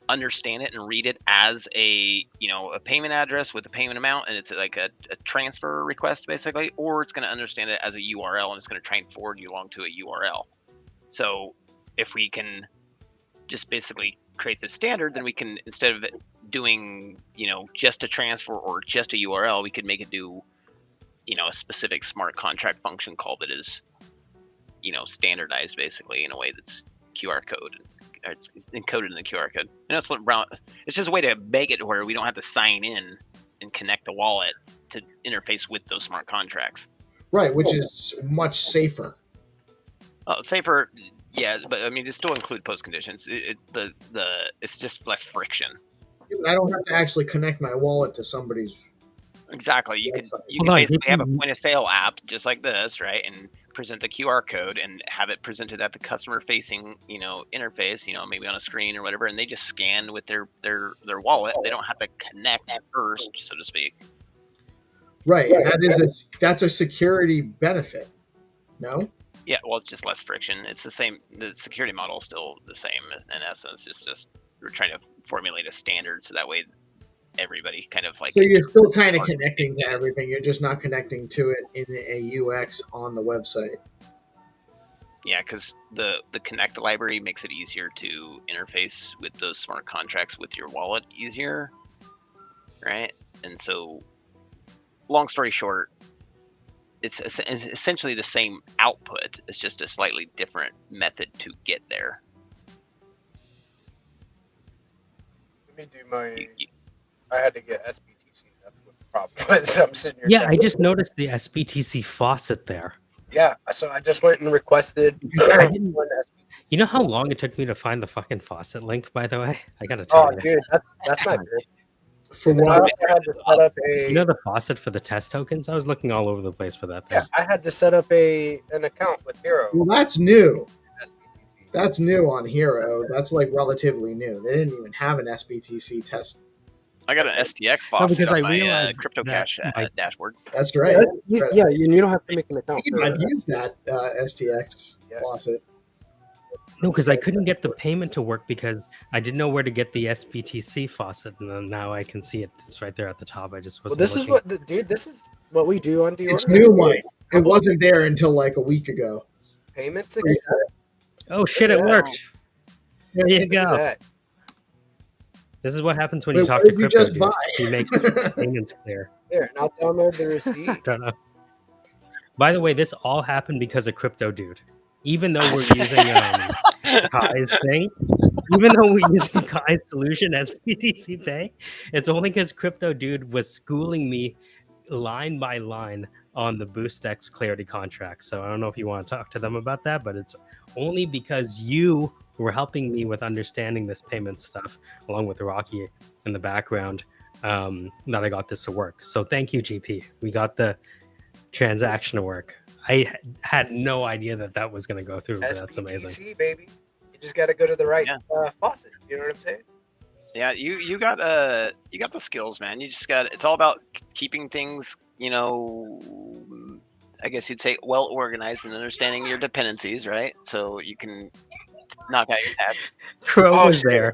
understand it and read it as a payment address with a payment amount, and it's like a transfer request basically, or it's going to understand it as a URL, and it's going to try and forward you along to a URL. So if we can just basically create the standard, then we can, instead of doing just a transfer or just a URL, we could make it do a specific smart contract function call that is standardized basically in a way that's QR code encoded in the QR code. And it's just a way to make it where we don't have to sign in and connect the wallet to interface with those smart contracts. Right, which is much safer. Safer. Yeah, but I mean, it still include post conditions. It's just less friction. I don't have to actually connect my wallet to somebody's. Exactly. You can basically have a point of sale app just like this, right? And present the QR code and have it presented at the customer facing, interface, maybe on a screen or whatever, and they just scan with their wallet. They don't have to connect first, so to speak. Right. That's a security benefit. No? Yeah, well, it's just less friction. It's the same. The security model is still the same in essence. It's just we're trying to formulate a standard so that way everybody kind of like. So you're still kind of connecting to everything. You're just not connecting to it in a UX on the website. Yeah, because the Connect library makes it easier to interface with those smart contracts with your wallet easier, right? And so, long story short, it's essentially the same output. It's just a slightly different method to get there. Let me do my. I had to get SBTC. That's what the problem was. I'm sitting here. Yeah, I just noticed the SBTC faucet there. Yeah, so I just went and requested. You know how long it took me to find the fucking faucet link? By the way, I gotta tell you. Oh, dude, that's not good. For what? I had to set up You know the faucet for the test tokens? I was looking all over the place for that thing. Yeah, I had to set up an account with Hero. Well, that's new. That's new on Hero. That's like relatively new. They didn't even have an SBTC test. I got an STX faucet because on I my realized crypto that cash my dashboard. That's right. Yeah, you don't have to make an account. I've used that STX faucet. No, because I couldn't get the payment to work because I didn't know where to get the SBTC faucet, and then now I can see it. It's right there at the top. I just Well, wasn't. this is looking. what, dude. This is what we do on DeOrganized. It's new, Mike. It wasn't there until like a week ago. Payments accept. Oh shit! It worked. There you Look at go. that. This is what happens when Wait, you talk what to did you crypto just dude. buy? He makes payments clear. Here, now download the receipt. Don't know. By the way, this all happened because of crypto dude. Even though we're using Kai's thing, even though we're using Kai's solution as BTC Pay, it's only because crypto dude was schooling me line by line on the BoostX Clarity contract. So I don't know if you want to talk to them about that, but it's only because you were helping me with understanding this payment stuff, along with Rocky in the background, that I got this to work. So thank you, GP. We got the transaction to work. I had no idea that was going to go through, but that's amazing. SBTC, baby. You just got to go to the right faucet. You know what I'm saying? Yeah, you got the skills, man. You just got. It's all about keeping things, I guess you'd say well organized and understanding your dependencies, right? So you can knock out your tab. Crow was there.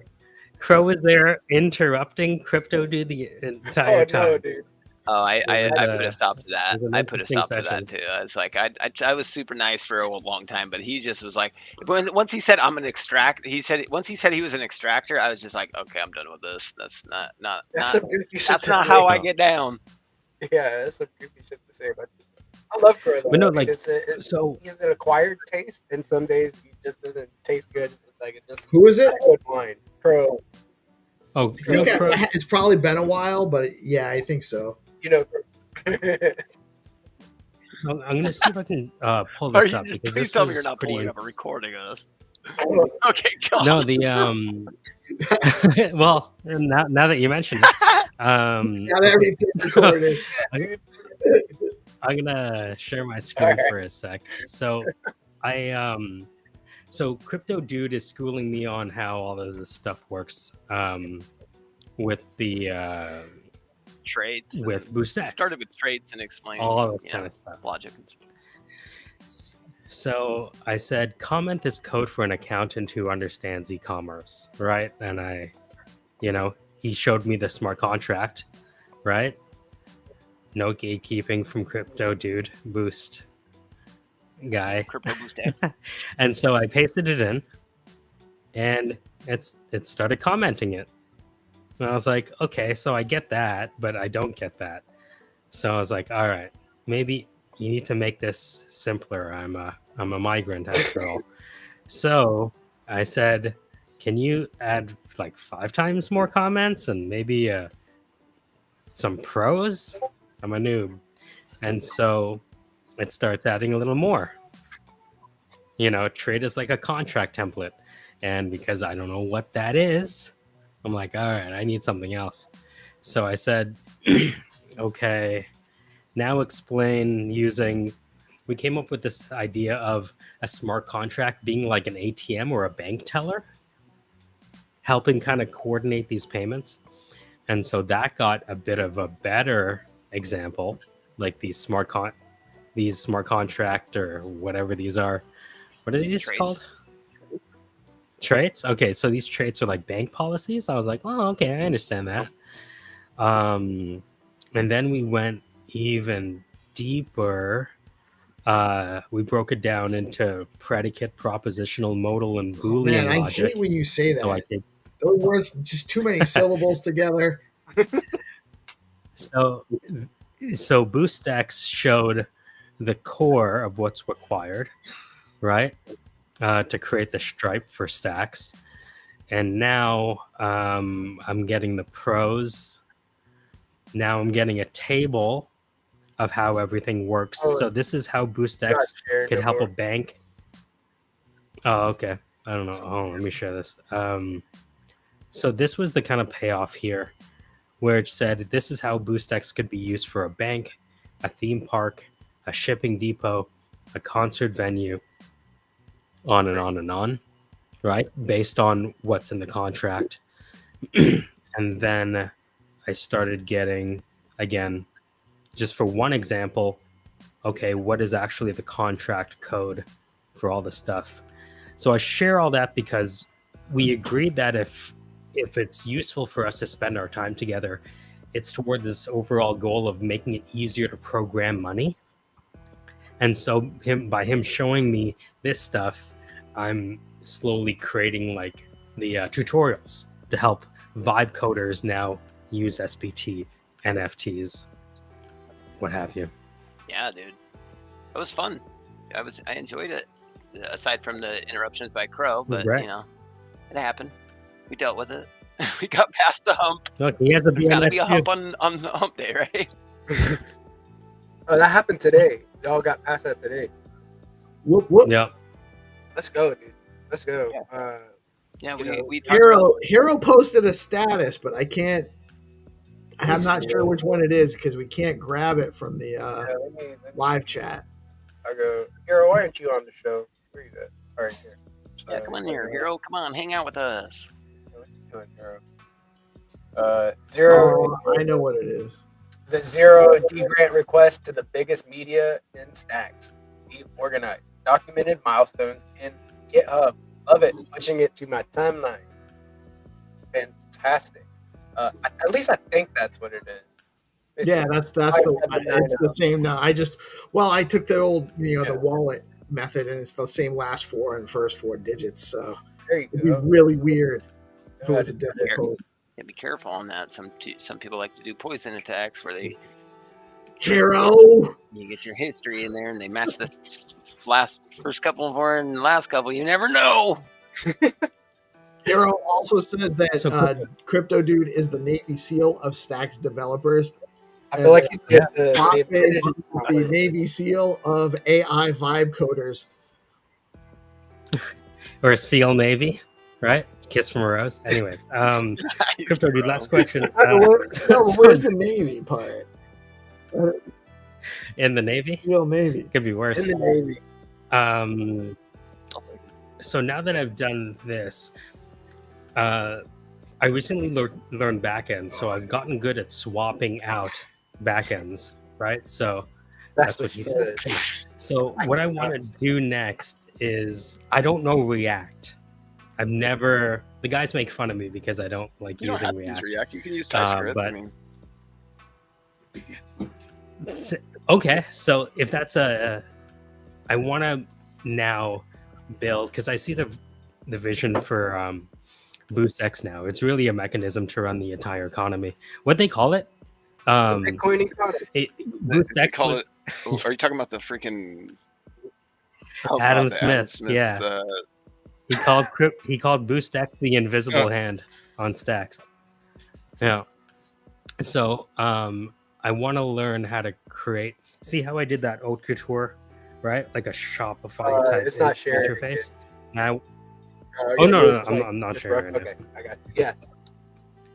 Crow was there interrupting crypto dude the entire time. No, dude. Oh, I put a stop to that. I put a stop to session. that too. I was like, I was super nice for a long time, but he just was like, once he said I'm an extract, once he said he was an extractor, I was just like, okay, I'm done with this. That's not that's not how I get down. Yeah, that's some goofy shit to say about you. I love Crow. But no, I mean, like, so he's an acquired taste, and some days he just doesn't taste good. It's like it just. Who is it? Good wine, Crow. Oh, I think it's probably been a while, but yeah, I think so. So I'm gonna see if I can pull this up because please this tell was me you're not pretty. pulling up a recording of this. Okay, God. No, the well, now that you mentioned it, Got everything recorded. I'm gonna share my screen for a sec. So so crypto dude is schooling me on how all of this stuff works with the trades with BoostX. Started with trades and explained all of this kind of stuff. Logic. So I said, comment this code for an accountant who understands e-commerce, right? And he showed me the smart contract, right? No gatekeeping from crypto dude, boost guy. Crypto boost. And so I pasted it in, and it started commenting it. And I was like, okay, so I get that, but I don't get that. So I was like, all right, maybe you need to make this simpler. I'm a migrant after all. So I said, can you add like 5 times more comments and maybe some prose? I'm a noob. And so it starts adding a little more. Trade is like a contract template. And because I don't know what that is, I'm like, all right, I need something else. So I said, okay, now explain using, we came up with this idea of a smart contract being like an ATM or a bank teller, helping kind of coordinate these payments. And so that got a bit of a better example, like these smart contract or whatever these are. What are these called? Traits? Okay, so these traits are like bank policies. I was like, oh, okay, I understand that. And then we went even deeper. We broke it down into predicate, propositional, modal, and Boolean logic. I hate when you say that. So those words, just too many syllables together. So BoostX showed the core of what's required, right? To create the stripe for stacks. And now I'm getting the pros. Now I'm getting a table of how everything works. So this is how BoostX could help a bank. Oh, okay. I don't know. Oh, let me share this. So this was the kind of payoff here, where it said this is how BoostX could be used for a bank, a theme park, a shipping depot, a concert venue, on and on and on. right? Based on what's in the contract. And then I started getting, again, just for one example, okay, what is actually the contract code for all the stuff? So I share all that because we agreed that if it's useful for us to spend our time together, it's towards this overall goal of making it easier to program money. And so by him showing me this stuff, I'm slowly creating like the tutorials to help vibe coders now use SBT, NFTs, what have you. Yeah, dude, it was fun. I enjoyed it. Aside from the interruptions by Crow, but Right. you know, it happened. We dealt with it. We got past the hump. Look, he has a There's got to be a BMS hump on the hump day, right? Oh, that happened today. Y'all got past that today. Whoop whoop. Yeah. Let's go, dude. Let's go. Yeah, You know, we talked about, Hero posted a status, but I can't. I'm not sure which one it is because we can't grab it from the let me live chat. I go, Hero, why aren't you on the show? Where you at? All right, here. yeah, come on here, Hero. Come on, hang out with us. What you doing, Hero? Zero. Oh, I know what it is. The zero D grant request to the biggest media in Stacks. DeOrganized. Documented milestones in GitHub. Love it. Pushing it to my timeline. Fantastic. At least I think that's what it is. Yeah, that's the it's the same. I took the old the wallet method, and it's the same last four and first four digits. So There you it'd be go. really weird if it was a different Here. code. Yeah, be careful on that. Some people like to do poison attacks where they Hero. you get your history in there and they match the first couple for and last couple. You never know. Hero also says that So- Crypto Dude is the Navy SEAL of Stacks developers. I feel like he's Pop is the the Navy SEAL of AI vibe coders. Or a SEAL Navy, right? Kiss from a rose. Anyways, Crypto Dude, last question. Where's the Navy part? In the Navy? SEAL Navy. Could be worse. in the Navy. So now that I've done this, I recently learned backends, so I've gotten good at swapping out backends, right? So that's what he said. So what I want to do next is I don't know React. I've never. The guys make fun of me because I don't like You don't using have to React. use React. You can use TypeScript. but- I mean, Okay, so if that's I want to now build because I see the vision for BoostX now. It's really a mechanism to run the entire economy. What they call it? Bitcoin economy. BoostX call was- it. Are you talking about the freaking Adam the Smith, yeah. He called BoostX the invisible hand on Stacks. Yeah. So I want to learn how to create. See how I did that haute couture, right? Like a Shopify type It's not shared. interface. Now, Oh no, I'm not just sharing rough. it. Okay, I got you. Yes.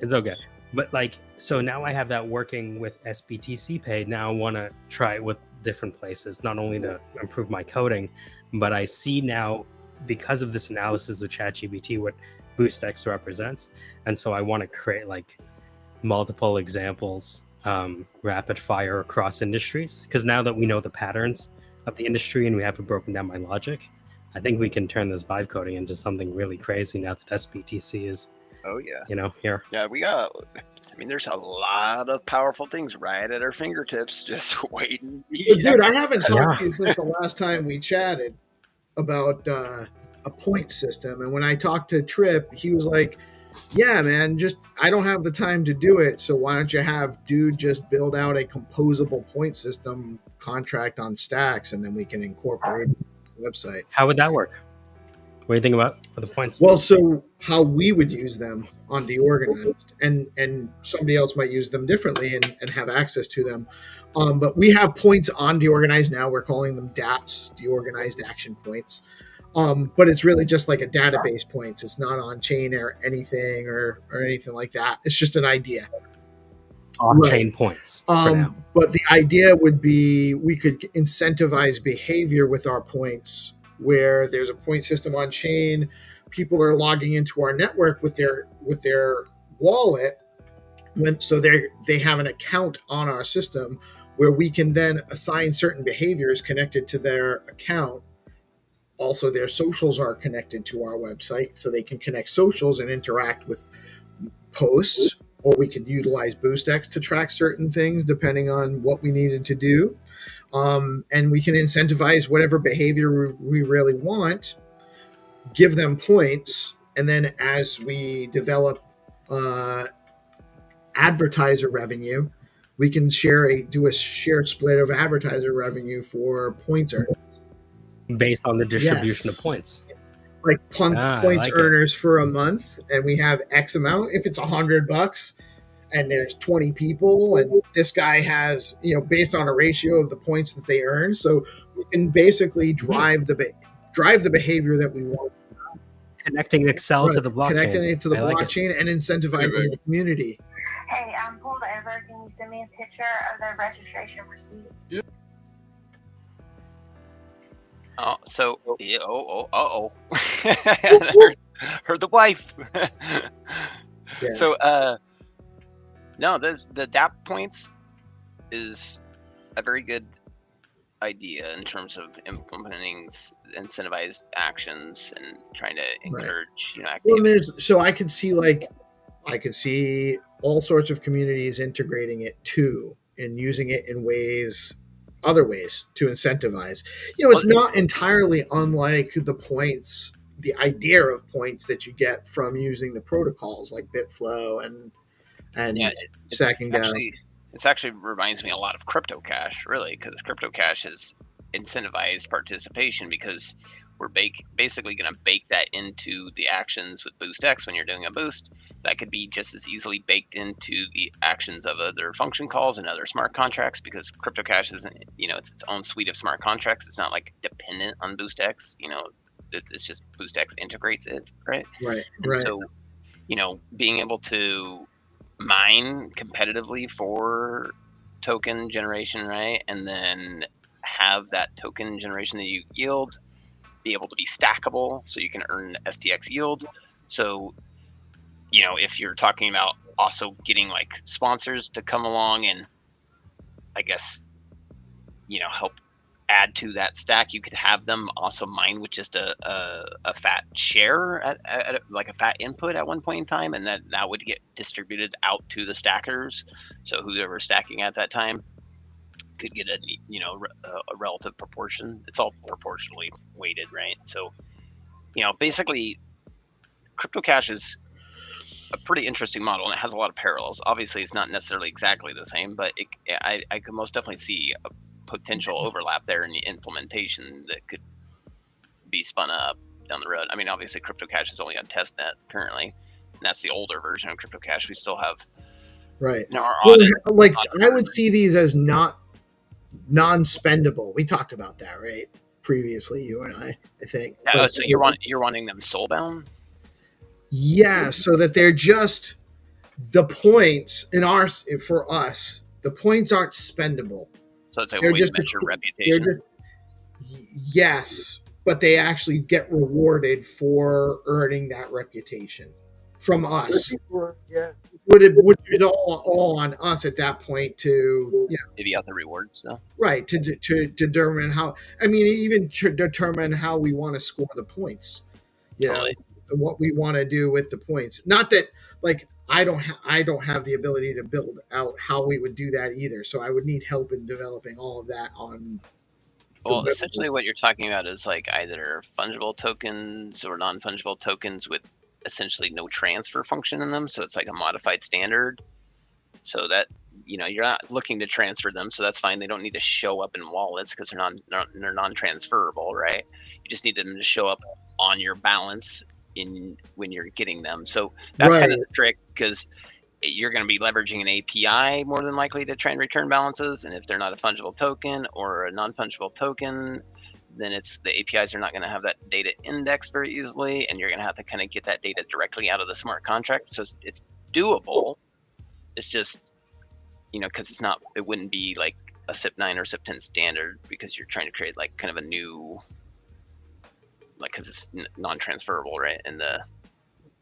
It's okay. But like, so now I have that working with SBTC Pay. Now I want to try it with different places, not only to improve my coding, but I see now because of this analysis with ChatGPT what BoostX represents, and so I want to create like multiple examples, rapid fire across industries. Because now that we know the patterns of the industry and we have broken down my logic, I think we can turn this vibe coding into something really crazy now that SBTC is, Oh yeah. here. Yeah, we got. I mean, there's a lot of powerful things right at our fingertips, just waiting. Well, dude, I haven't talked Yeah. to you since the last time we chatted about a point system. And when I talked to Trip, he was like, yeah, man, I don't have the time to do it. So why don't you have dude just build out a composable point system contract on Stacks, and then we can incorporate it on the website. How would that work? What do you think about for the points? Well, so how we would use them on DeOrganized, and somebody else might use them differently and have access to them. But we have points on DeOrganized now. We're calling them DApps, DeOrganized Action Points. But it's really just like a database points. It's not on chain or anything or anything like that. It's just an idea. On-chain points for now. But the idea would be we could incentivize behavior with our points, where there's a point system on chain. people are logging into our network with their wallet, so they have an account on our system where we can then assign certain behaviors connected to their account. Also, their socials are connected to our website, so they can connect socials and interact with posts, or we could utilize BoostX to track certain things depending on what we needed to do. And we can incentivize whatever behavior we really want, give them points, and then as we develop advertiser revenue, we can do a shared split of advertiser revenue for points earners. Based on the distribution of points. Like points earners for a month, and we have X amount. If it's $100 and there's 20 people, and this guy has, based on a ratio of the points that they earn, so we can basically drive the behavior that we want. Connecting Excel to the blockchain. Connecting it to the blockchain and incentivizing the community. Hey, I'm pulled over. Can you send me a picture of the registration receipt? Yeah. Oh, so heard the wife. Yeah. So no, the DAP points is a very good idea in terms of implementing incentivized actions and trying to encourage activity. Well, so I could see all sorts of communities integrating it too and using it in other ways to incentivize. It's not entirely unlike the points, the idea of points that you get from using the protocols like Bitflow and SecondGo. It actually reminds me a lot of CryptoCash, really, because CryptoCash is incentivized participation because we're basically going to bake that into the actions with BoostX when you're doing a boost. That could be just as easily baked into the actions of other function calls and other smart contracts, because CryptoCash isn't, it's its own suite of smart contracts. It's not like dependent on BoostX. It's just BoostX integrates it, right? Right. So, being able to mine competitively for token generation, right, and then have that token generation that you yield be able to be stackable, so you can earn STX yield. So, if you're talking about also getting like sponsors to come along and I guess, help add to that stack, you could have them also mine with just a fat share at like a fat input at one point in time, and that would get distributed out to the stackers. So whoever's stacking at that time could get a relative proportion. It's all proportionally weighted, right? So, basically, CryptoCash is a pretty interesting model, and it has a lot of parallels. Obviously, it's not necessarily exactly the same, but I could most definitely see a potential overlap there in the implementation that could be spun up down the road. I mean, obviously, CryptoCash is only on testnet currently, and that's the older version of CryptoCash. We still have our audit. I would see these as not non-spendable. We talked about that, right? Previously, you and I think. Yeah, so you're wanting them soul-bound? Yeah, so that they're just the points for us. The points aren't spendable. So it's a way to measure reputation. Yes, but they actually get rewarded for earning that reputation from us. Would be all on us at that point to divvy out the rewards, though. Right, to determine how. I mean, even to determine how we want to score the points. Totally. What we want to do with the points. Not that I don't have the ability to build out how we would do that either. So I would need help in developing all of that on. Well, essentially what you're talking about is like either fungible tokens or non-fungible tokens with essentially no transfer function in them. So it's like a modified standard. So that, you're not looking to transfer them. So that's fine. They don't need to show up in wallets because they're non-transferable, right? You just need them to show up on your balance when you're getting them. So that's kind of the trick, because you're going to be leveraging an API more than likely to try and return balances. And if they're not a fungible token or a non-fungible token, then the APIs are not going to have that data indexed very easily, and you're going to have to kind of get that data directly out of the smart contract. So it's doable. It's just, because it wouldn't be like a SIP 9 or SIP 10 standard, because you're trying to create like kind of a new like because it's non-transferable, right? And the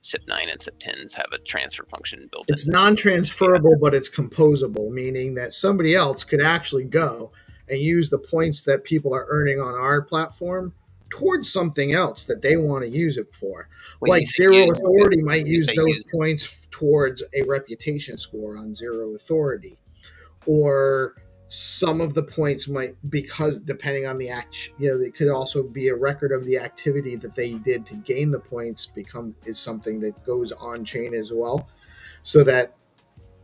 SIP9 and SIP10s have a transfer function built in. It's non-transferable, but it's composable, meaning that somebody else could actually go and use the points that people are earning on our platform towards something else that they want to use it for. When Like you say Zero use, Authority might use say those use- points towards a reputation score on Zero Authority, or some of the points might, because depending on the act, it could also be a record of the activity that they did to gain the points is something that goes on chain as well. So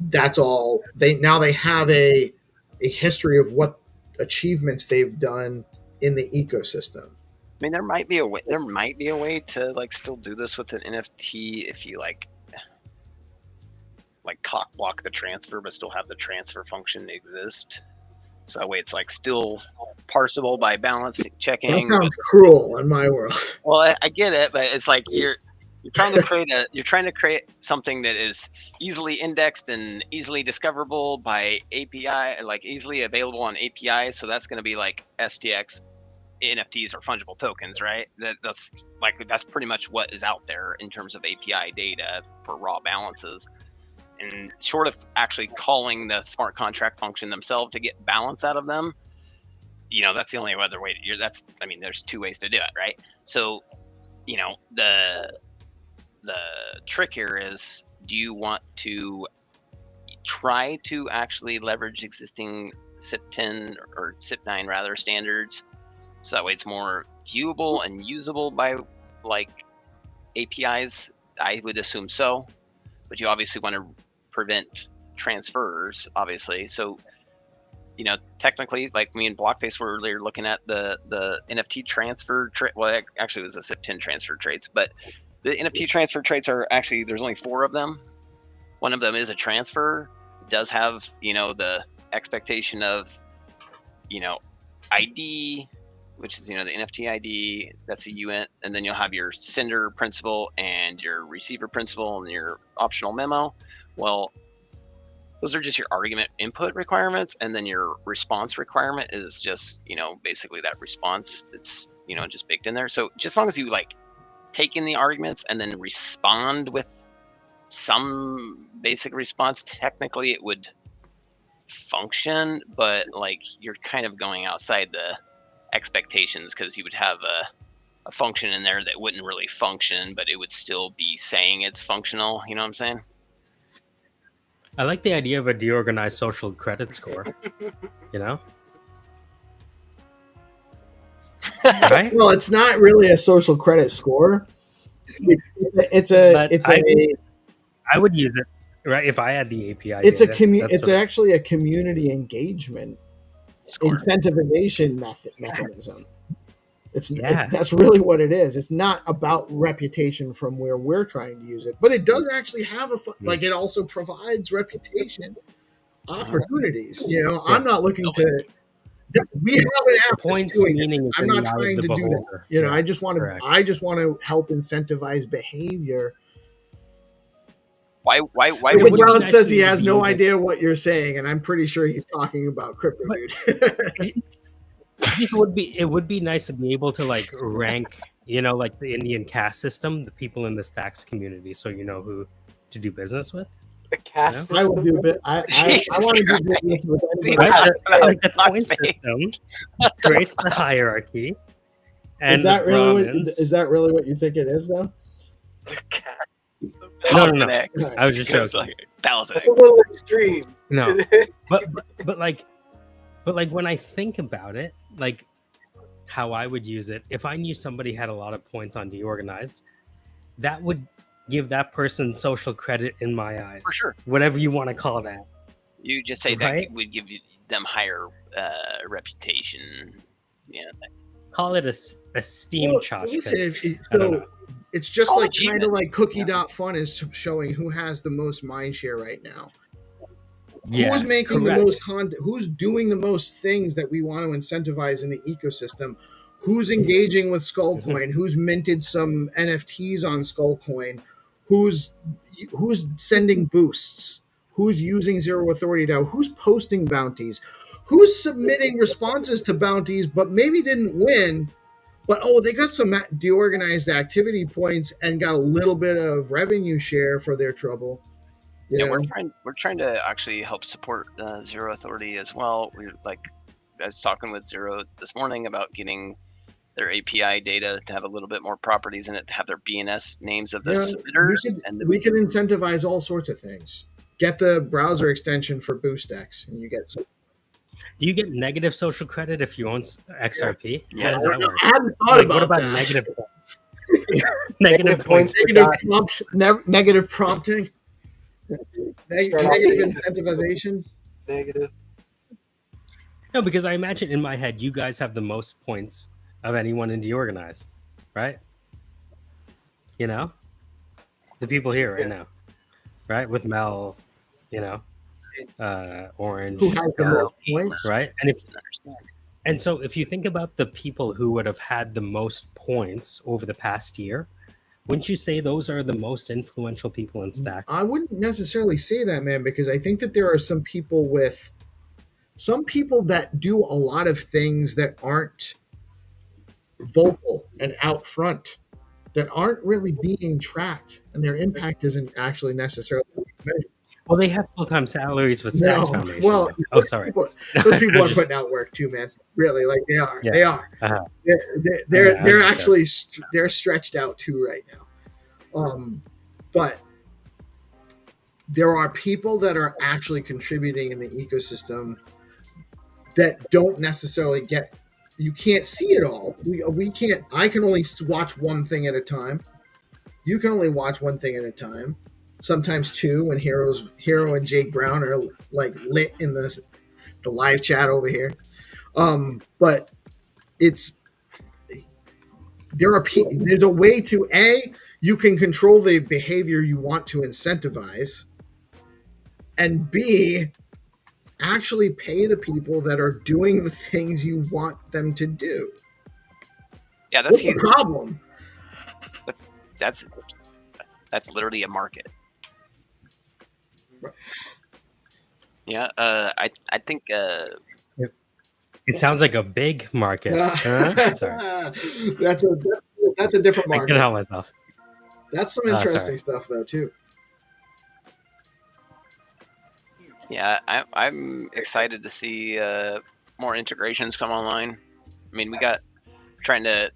that's all they have a history of what achievements they've done in the ecosystem. I mean, there might be a way. There might be a way to like still do this with an NFT if you like cock block the transfer, but still have the transfer function exist. So that way, it's like still parsable by balance checking. That sounds cruel in my world. Well, I get it, but it's like you're trying to create something that is easily indexed and easily discoverable by API, like easily available on APIs. So that's going to be like STX NFTs or fungible tokens, right? That's pretty much what is out there in terms of API data for raw balances. And short of actually calling the smart contract function themselves to get balance out of them, that's the only other way to. There's two ways to do it, right? So, the trick here is, do you want to try to actually leverage existing SIP10 or SIP9 rather standards, so that way it's more viewable and usable by like APIs? I would assume so, but you obviously want to prevent transfers, obviously. So, technically, like me and Blockface were earlier looking at the NFT transfer well, actually it was a SIP10 transfer traits, but the NFT transfer traits are actually, there's only 4 of them. One of them is a transfer. It does have, the expectation of, ID, which is, the NFT ID, that's a UINT, and then you'll have your sender principal and your receiver principal and your optional memo. Well, those are just your argument input requirements, and then your response requirement is just, basically that response that's, just baked in there. So just as long as you take in the arguments and then respond with some basic response, technically it would function, but you're kind of going outside the expectations, because you would have a function in there that wouldn't really function, but it would still be saying it's functional. You know what I'm saying? I like the idea of a deorganized social credit score. Right? Well, it's not really a social credit score. I would use it, right, if I had the API. It's actually a community engagement Score. incentivization mechanism. That's really what it is. It's not about reputation from where we're trying to use it, but it does actually have it also provides reputation opportunities. I'm not looking to. We have an app points doing meaning it. I'm not trying to do that. I just want to help incentivize behavior. Why Brown says he has no idea what you're saying, and I'm pretty sure he's talking about crypto, dude. It would be nice to be able to rank, like the Indian caste system, the people in the Stacks community, so you know who to do business with. The caste system. I would do a bit. I want to do business with anybody. Like the point system creates the hierarchy. And is that really what you think it is, though? No. I was just joking. That's a little extreme. No, but when I think about it, how I would use it, if I knew somebody had a lot of points on DeOrganized, that would give that person social credit in my eyes. For sure. Whatever you want to call that. You just say right? That would give them higher reputation. Yeah. Call it a Steam chop. It's just kind of like Cookie.fun is showing who has the most mind share right now. Yes, who's making the most content? Who's doing the most things that we want to incentivize in the ecosystem? Who's engaging with Skullcoin? Who's minted some NFTs on Skullcoin? Who's sending boosts? Who's using Zero Authority DAO? Who's posting bounties? Who's submitting responses to bounties but maybe didn't win, But they got some deorganized activity points and got a little bit of revenue share for their trouble. Yeah, we're trying to actually help support Zero Authority as well. I was talking with Zero this morning about getting their API data to have a little bit more properties in it, to have their BNS names of the submitters. We can incentivize all sorts of things. Get the browser extension for BoostX, and you get some. Do you get negative social credit if you own XRP? Yeah. How does that work? I hadn't thought about what about that. negative points? Negative points. Negative prompting. Negative incentivization. Negative. No, because I imagine in my head you guys have the most points of anyone in DeOrganized, right? You know, the people here right now, right? With Mel, you know, Orange, Who has the most points, right? And so if you think about the people who would have had the most points over the past year, wouldn't you say those are the most influential people in Stacks? I wouldn't necessarily say that, man, because I think that there are some people that do a lot of things that aren't vocal and out front, that aren't really being tracked, and their impact isn't actually necessarily measured. Well, they have full-time salaries with Stacks Foundation. Well, sorry. Those people are putting out work too, man. Really, like they are. Yeah. They are. Uh-huh. They're actually they're stretched out too right now. But there are people that are actually contributing in the ecosystem that don't necessarily get. You can't see it all. We can't. I can only watch one thing at a time. You can only watch one thing at a time. Sometimes two, when Hero and Jake Brown are like lit in the live chat over here. But there's a way to you can control the behavior you want to incentivize, and B, actually pay the people that are doing the things you want them to do. Yeah, that's huge. The problem? But that's literally a market. Right. Yeah, I think it sounds like a big market. Sorry, that's a different market. I can help myself. That's some interesting stuff, though, too. Yeah, I'm excited to see more integrations come online. I mean, we got trying to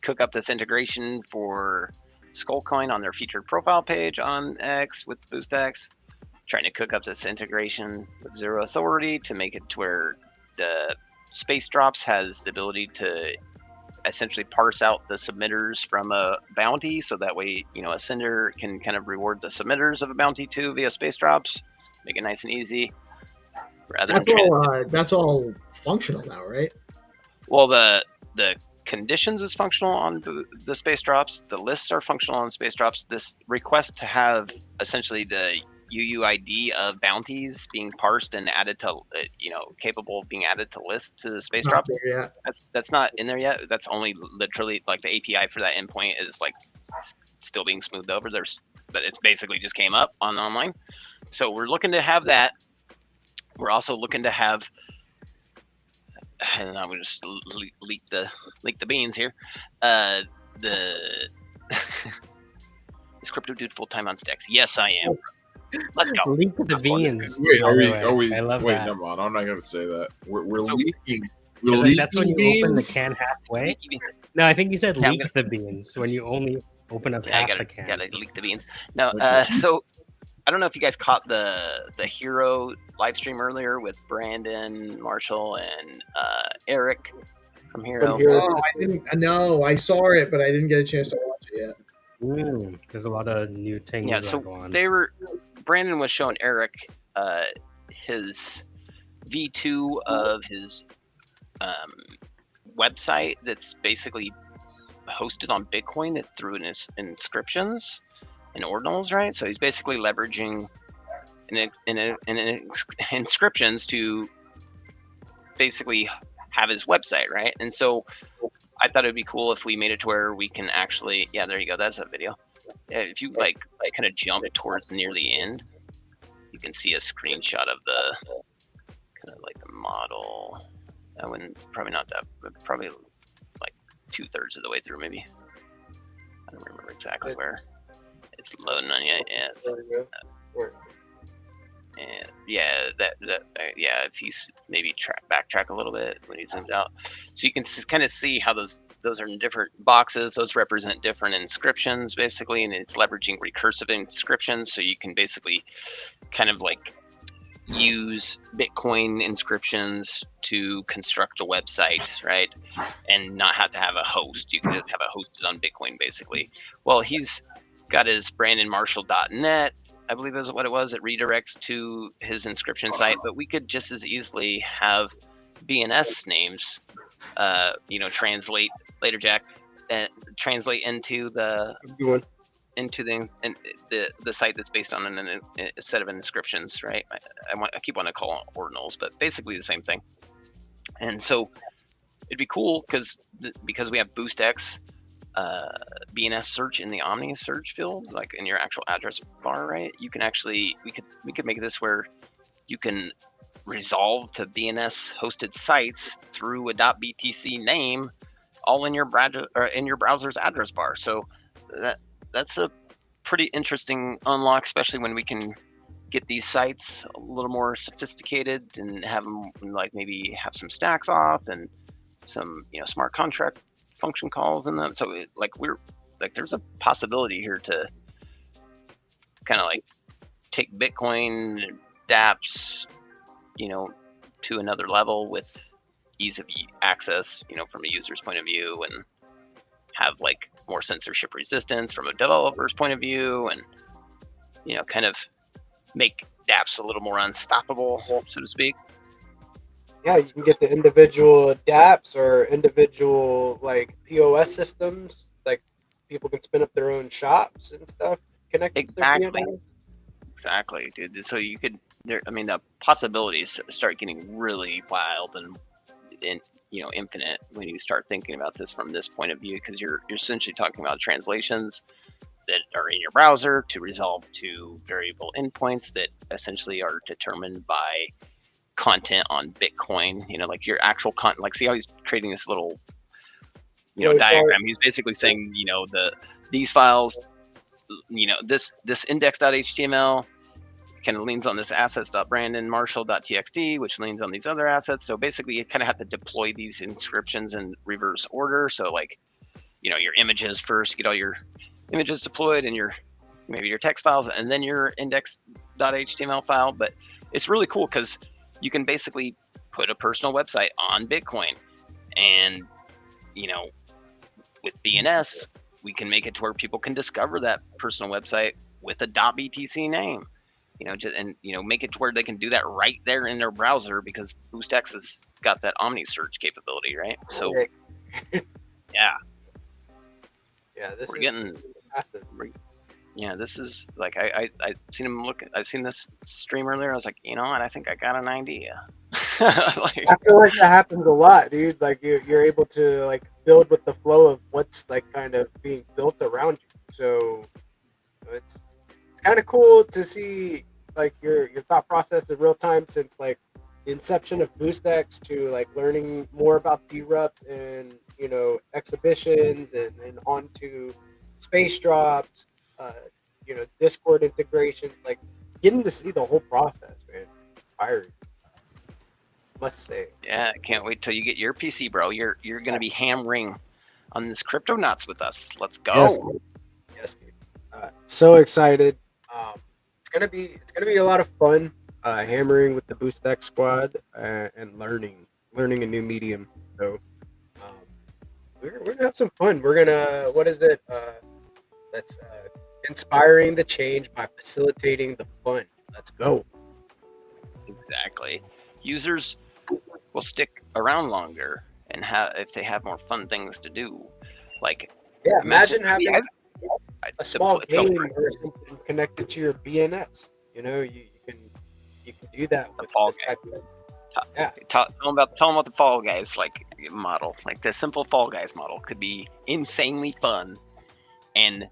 cook up this integration for Skullcoin on their featured profile page on X with BoostX. Trying to cook up this integration with Zero Authority to make it to where the Space Drops has the ability to essentially parse out the submitters from a bounty, so that way, a sender can kind of reward the submitters of a bounty too via Space Drops, make it nice and easy. That's all functional now, right? Well, the conditions is functional on the Space Drops. The lists are functional on Space Drops. This request to have essentially the UUID of bounties being parsed and added to, capable of being added to lists to the Space Drops. That's not in there yet. That's only literally like the API for that endpoint is like still being smoothed over. But it basically just came up on online. So we're looking to have that. We're also looking to have, and I'm going to just leak the beans here. Is Crypto Dude full time on Stacks? Yes, I am. Let's go. Leak the beans. Wait, I love wait, that. never mind. I'm not going to say that. We're leaking. That's when you open the can halfway. No, I think you said leak the beans when you only open up half a can. Gotta leak the beans. No, so I don't know if you guys caught the Hero live stream earlier with Brandon, Marshall, and Eric from Hero. Oh, I didn't. No, I saw it, but I didn't get a chance to watch it yet. There's a lot of new things. Yeah, so go on. Brandon was showing Eric his V2 of his website that's basically hosted on Bitcoin through his inscriptions and ordinals, right? So he's basically leveraging inscriptions to basically have his website, right? And so I thought it'd be cool if we made it to where we can actually, yeah, there you go, that's a video. Yeah, if you like kind of jump towards near the end, you can see a screenshot of the kind of like the model. That one probably not that, but probably like 2/3 of the way through, maybe. I don't remember exactly where. It's loading on you. Yeah. And yeah, yeah. If you maybe backtrack a little bit when he zooms out, so you can kind of see how those are in different boxes. Those represent different inscriptions, basically, and it's leveraging recursive inscriptions. So you can basically kind of like use Bitcoin inscriptions to construct a website, right? And not have to have a host. You can just have a hosted on Bitcoin, basically. Well, he's got his BrandonMarshall.net, I believe is what it was. It redirects to his inscription site, but we could just as easily have BNS names, translate later, Jack, translate into the site that's based on a set of inscriptions, right? I keep wanting to call them ordinals, but basically the same thing. And so it'd be cool because we have BoostX BNS search in the Omni search field, like in your actual address bar, right? You can actually we could make this where you can resolve to BNS hosted sites through a .btc name, all in your browser's address bar. So that's a pretty interesting unlock, especially when we can get these sites a little more sophisticated and have them like maybe have some stacks off and some smart contract function calls in them. So there's a possibility here to kind of like take Bitcoin dApps to another level with ease of access from a user's point of view, and have like more censorship resistance from a developer's point of view, and kind of make dApps a little more unstoppable, so to speak. Yeah, you can get the individual dApps or individual like POS systems. Like people can spin up their own shops and stuff connected Exactly. to their POS. Exactly, dude. So you could, the possibilities start getting really wild and infinite when you start thinking about this from this point of view, because you're essentially talking about translations that are in your browser to resolve to variable endpoints that essentially are determined by content on Bitcoin. Like your actual content. Like, see how he's creating this little diagram. He's basically saying these files, this index.html kind of leans on this assets.brandonmarshall.txt, which leans on these other assets. So basically you kind of have to deploy these inscriptions in reverse order. So like your images first, get all your images deployed and maybe your text files, and then your index.html file. But it's really cool because you can basically put a personal website on Bitcoin, and with BNS we can make it to where people can discover that personal website with a .btc name, make it to where they can do that right there in their browser, because BoostX has got that Omni search capability, right? So yeah, this is like I seen him look. I seen this stream earlier. I was like, what? I think I got an idea. I feel like that happens a lot, dude. Like you're able to like build with the flow of what's like kind of being built around you. So it's kind of cool to see like your thought process in real time, since like the inception of BoostX to like learning more about Derupt and exhibitions and onto space drops, Discord integration, like getting to see the whole process, man. Inspiring, must say. Yeah, I can't wait till you get your PC, bro. You're gonna be hammering on this crypto nuts with us. Let's go. Yes, dude. So excited. It's gonna be a lot of fun hammering with the BoostX squad and learning a new medium. So we're gonna have some fun. We're gonna that's inspiring the change by facilitating the fun. Let's go. Exactly. Users will stick around longer and if they have more fun things to do. Like, imagine having a small game or something connected to your BNS. You can do that with this type of. Tell them about the Fall Guys model. Like the simple Fall Guys model could be insanely fun and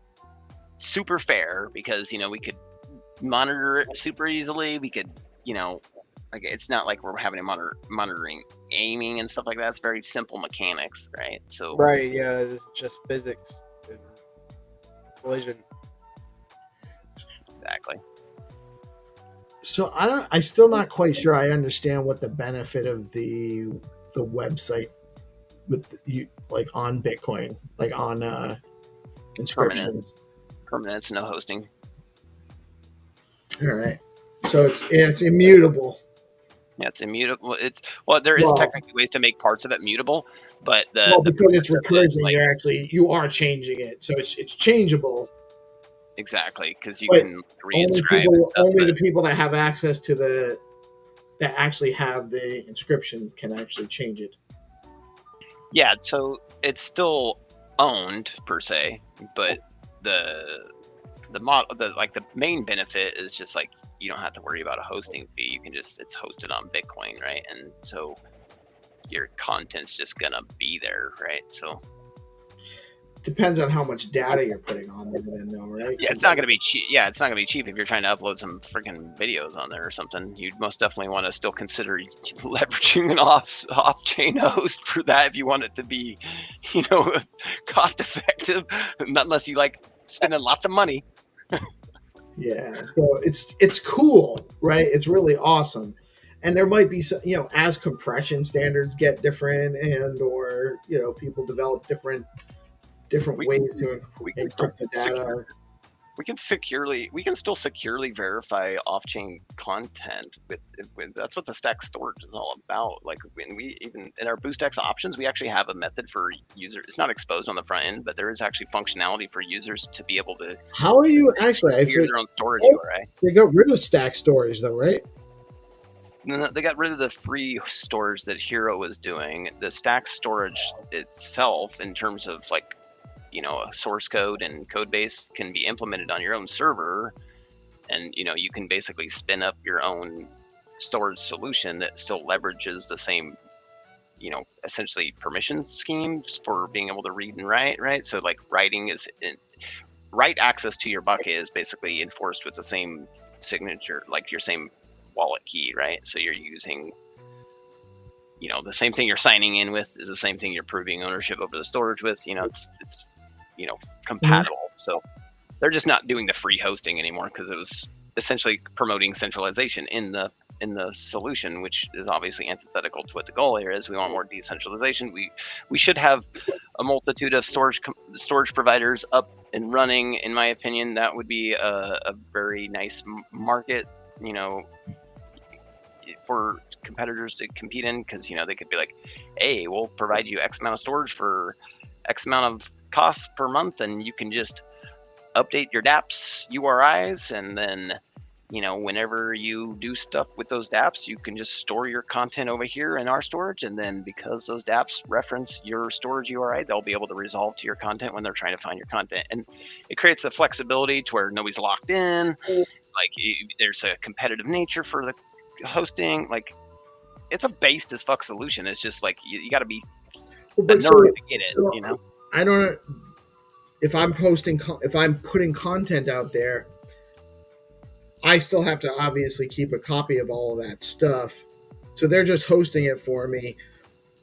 super fair, because we could monitor it super easily. We could Like it's not like we're having a monitoring aiming and stuff like that. It's very simple mechanics, right? So Right, yeah, it's just physics and collision. exactly. So I still not quite sure I understand what the benefit of the website with you like on Bitcoin, like on inscriptions. Permanence, no hosting. All right. So it's immutable. Yeah, it's immutable. There is technically ways to make parts of it mutable, but because it's purpose of recursion, like, you are changing it, so it's changeable. exactly, because you But can reinscribe and stuff. Only the people that have access to that actually have the inscriptions can actually change it. Yeah, so it's still owned per se, but the main benefit is just like you don't have to worry about a hosting fee. You can just, it's hosted on Bitcoin, right? And so your content's just gonna be there, right? So depends on how much data you're putting on there then though, right? yeah, it's not gonna be cheap. Yeah, it's not gonna be cheap if you're trying to upload some freaking videos on there or something. You'd most definitely want to still consider leveraging an off-chain host for that if you want it to be, cost effective. Not unless you like spending lots of money. Yeah, so it's cool, right? It's really awesome, and there might be some, as compression standards get different, and or people develop different ways to encrypt the data. We can still securely verify off-chain content with that's what the stack storage is all about. Like when we even in our BoostX options, we actually have a method for users. It's not exposed on the front end, but there is actually functionality for users to be able to. How are you actually? Use their own storage URI. They got rid of stack storage though, right? No, they got rid of the free storage that Hero was doing. The stack storage itself, in terms of like, a source code and code base, can be implemented on your own server, and you can basically spin up your own storage solution that still leverages the same essentially permission schemes for being able to read and write, right? So like write access to your bucket is basically enforced with the same signature, like your same wallet key, right? So you're using the same thing you're signing in with is the same thing you're proving ownership over the storage with. It's compatible. Mm-hmm. So they're just not doing the free hosting anymore because it was essentially promoting centralization in the solution, which is obviously antithetical to what the goal here is. We want more decentralization. We should have a multitude of storage providers up and running. In my opinion, that would be a very nice market, for competitors to compete in, because they could be like, hey, we'll provide you X amount of storage for X amount of costs per month, and you can just update your dApps URIs, and then whenever you do stuff with those dApps, you can just store your content over here in our storage, and then because those dApps reference your storage URI, they'll be able to resolve to your content when they're trying to find your content. And it creates a flexibility to where nobody's locked in. Like there's a competitive nature for the hosting. Like it's a based as fuck solution. It's just like you got to be a nerd to get it. I don't know if I'm putting content out there, I still have to obviously keep a copy of all of that stuff. So they're just hosting it for me,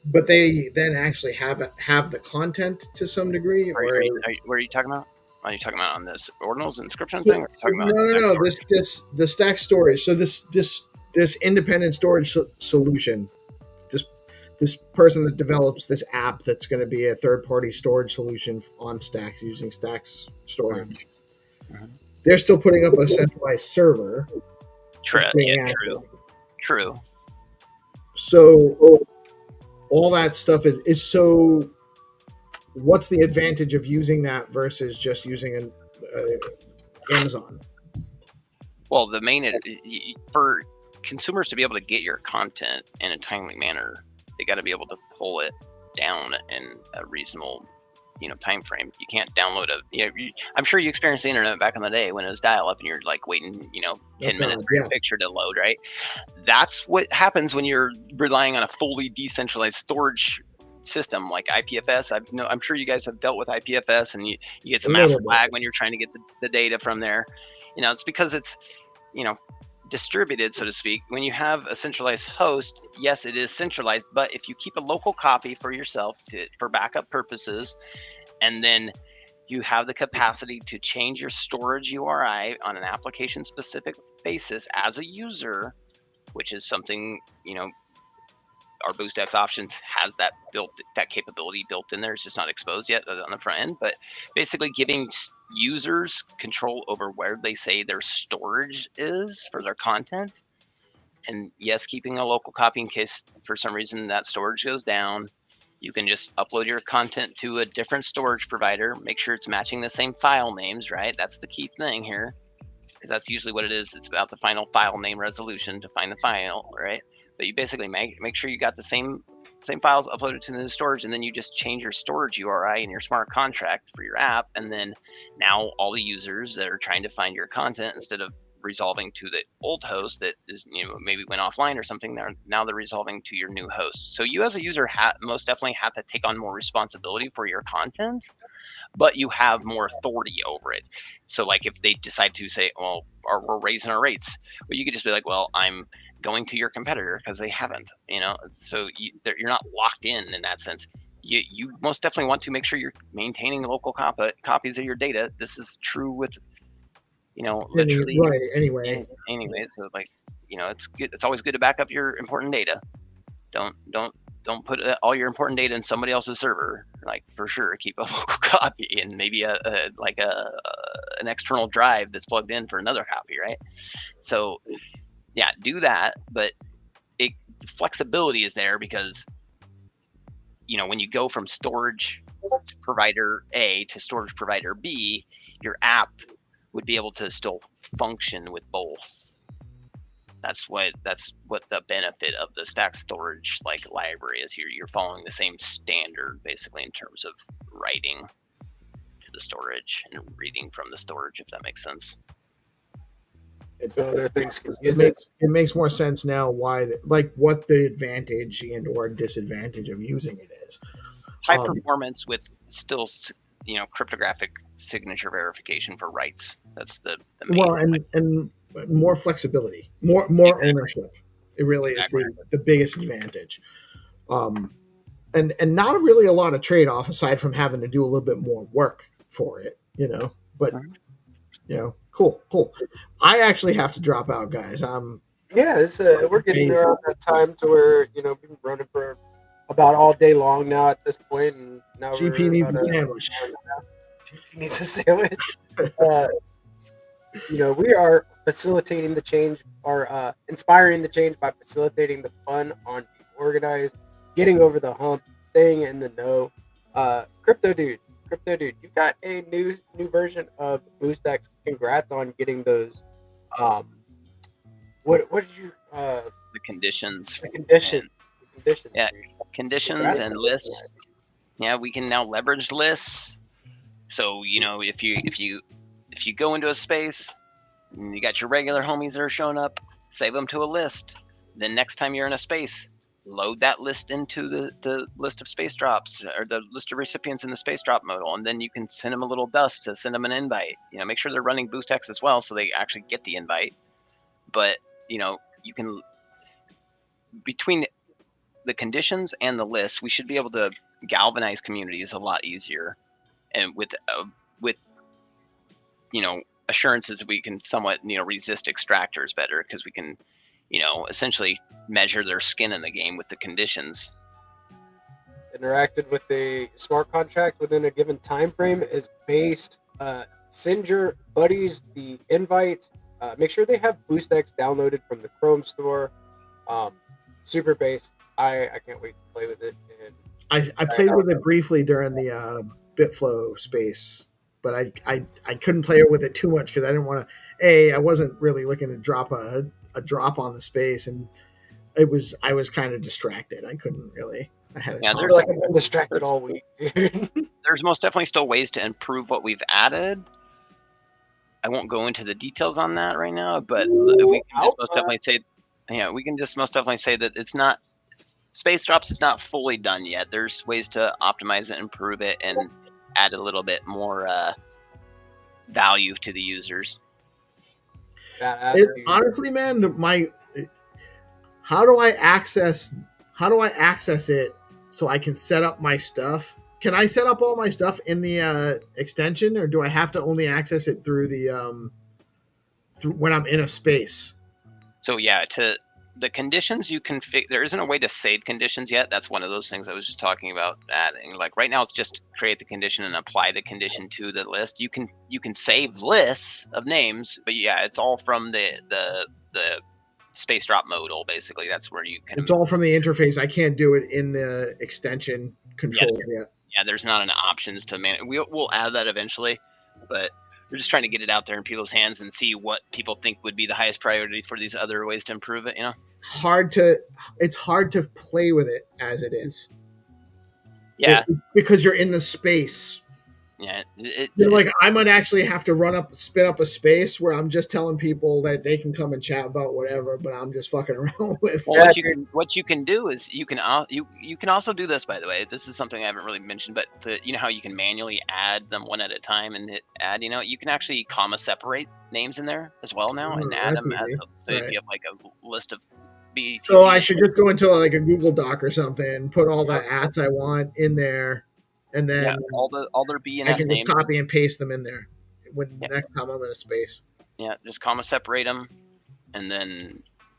but they then actually have the content to some degree. Where are you talking about? Are you talking about on this ordinals inscription thing? Or are you talking about no. The stack storage. So this independent storage solution. This person that develops this app that's going to be a third-party storage solution on Stacks using Stacks storage. Mm-hmm. They're still putting up a centralized server. True. So all that stuff is so. What's the advantage of using that versus just using Amazon? Well, the main for consumers to be able to get your content in a timely manner, they got to be able to pull it down in a reasonable, time frame. You can't download I'm sure you experienced the internet back in the day when it was dial-up and you're like waiting, 10 minutes for a picture to load, right? That's what happens when you're relying on a fully decentralized storage system like IPFS. I'm sure you guys have dealt with IPFS, and you get some massive lag when you're trying to get the data from there. It's because it's, distributed, so to speak. When you have a centralized host, yes, it is centralized, but if you keep a local copy for yourself for backup purposes, and then you have the capacity to change your storage URI on an application specific basis as a user, which is something, our BoostX options has that capability built in there. It's just not exposed yet on the front end, but basically giving users control over where they say their storage is for their content. And yes, keeping a local copy in case for some reason that storage goes down. You can just upload your content to a different storage provider. Make sure it's matching the same file names, right? That's the key thing here, because that's usually what it is. It's about the final file name resolution to find the file, right? But you basically make sure you got the same files uploaded to the storage, and then you just change your storage URI in your smart contract for your app, and then now all the users that are trying to find your content, instead of resolving to the old host that is maybe went offline or something, now they're resolving to your new host. So you as a user most definitely have to take on more responsibility for your content, but you have more authority over it. So like if they decide to say, well, we're raising our rates, well, you could just be like, well, I'm going to your competitor because they haven't, so you're not locked in that sense. You most definitely want to make sure you're maintaining local copies of your data. This is true with, literally right. Anyway, so like, it's good. It's always good to back up your important data. Don't put all your important data in somebody else's server. Like, for sure, keep a local copy and maybe an external drive that's plugged in for another copy, right? So yeah, do that, but flexibility is there because, when you go from storage provider A to storage provider B, your app would be able to still function with both. That's what the benefit of the stack storage library is. You're following the same standard basically in terms of writing to the storage and reading from the storage, if that makes sense. So other things it makes more sense now why what the advantage and or disadvantage of using it is. High performance with still cryptographic signature verification for writes. That's the main and more flexibility, more ownership. It really is the biggest advantage. And not really a lot of trade-off aside from having to do a little bit more work for it, but cool. I actually have to drop out, guys. We're getting around that time to where we've been running for about all day long now at this point, and now GP needs a sandwich. GP needs a sandwich. We are facilitating the change, or inspiring the change by facilitating the fun on DeOrganized, getting over the hump, staying in the know. Crypto dude, you got a new version of BoostX. Congrats on getting those. What did you? The conditions. The conditions. Yeah, conditions and lists. Yeah, we can now leverage lists. So if you go into a space and you got your regular homies that are showing up, save them to a list. Then next time you're in a space, load that list into the list of space drops or the list of recipients in the space drop modal, and then you can send them a little dust to send them an invite. Make sure they're running BoostX as well so they actually get the invite. But you can, between the conditions and the lists, we should be able to galvanize communities a lot easier, and with assurances we can somewhat resist extractors better, because we can essentially measure their skin in the game with the conditions. Interacted with a smart contract within a given time frame is based. Send your buddies the invite. Make sure they have BoostX downloaded from the Chrome store. Super based. I can't wait to play with it. And I played with it briefly during the BitFlow space, but I couldn't play with it too much because I didn't want to. I wasn't really looking to drop a drop on the space, and I was kind of distracted. I couldn't really. I had I've been distracted all week. There's most definitely still ways to improve what we've added. I won't go into the details on that right now, but we can just most definitely say that it's not, space drops is not fully done yet. There's ways to optimize it, improve it, and add a little bit more value to the users. Honestly, man, how do I access it so I can set up my stuff? Can I set up all my stuff in the extension, or do I have to only access it through the through when I'm in a space? So yeah, to the conditions you can there isn't a way to save conditions yet. That's one of those things I was just talking about adding. Like right now, it's just create the condition and apply the condition to the list. You can save lists of names, but yeah, it's all from the space drop modal. Basically, that's where you can. It's all from the interface. I can't do it in the extension controls yet. Yeah, there's not an options to man. We'll add that eventually, but we're just trying to get it out there in people's hands and see what people think would be the highest priority for these other ways to improve it. It's hard to play with it as it is. Yeah, because you're in the space. Yeah, I might actually have to spin up a space where I'm just telling people that they can come and chat about whatever, but I'm just fucking around with. Well, what you can do is you can also do this. By the way, this is something I haven't really mentioned, but you know how you can manually add them one at a time and hit add. You can actually comma separate names in there as well now and add them. So if you have like a list of BTC, so I should just go into like a Google Doc or something and put all the ats I want in there. And then all their BNS I can names, just copy and paste them in there next time I'm in a space. Yeah, just comma separate them, and then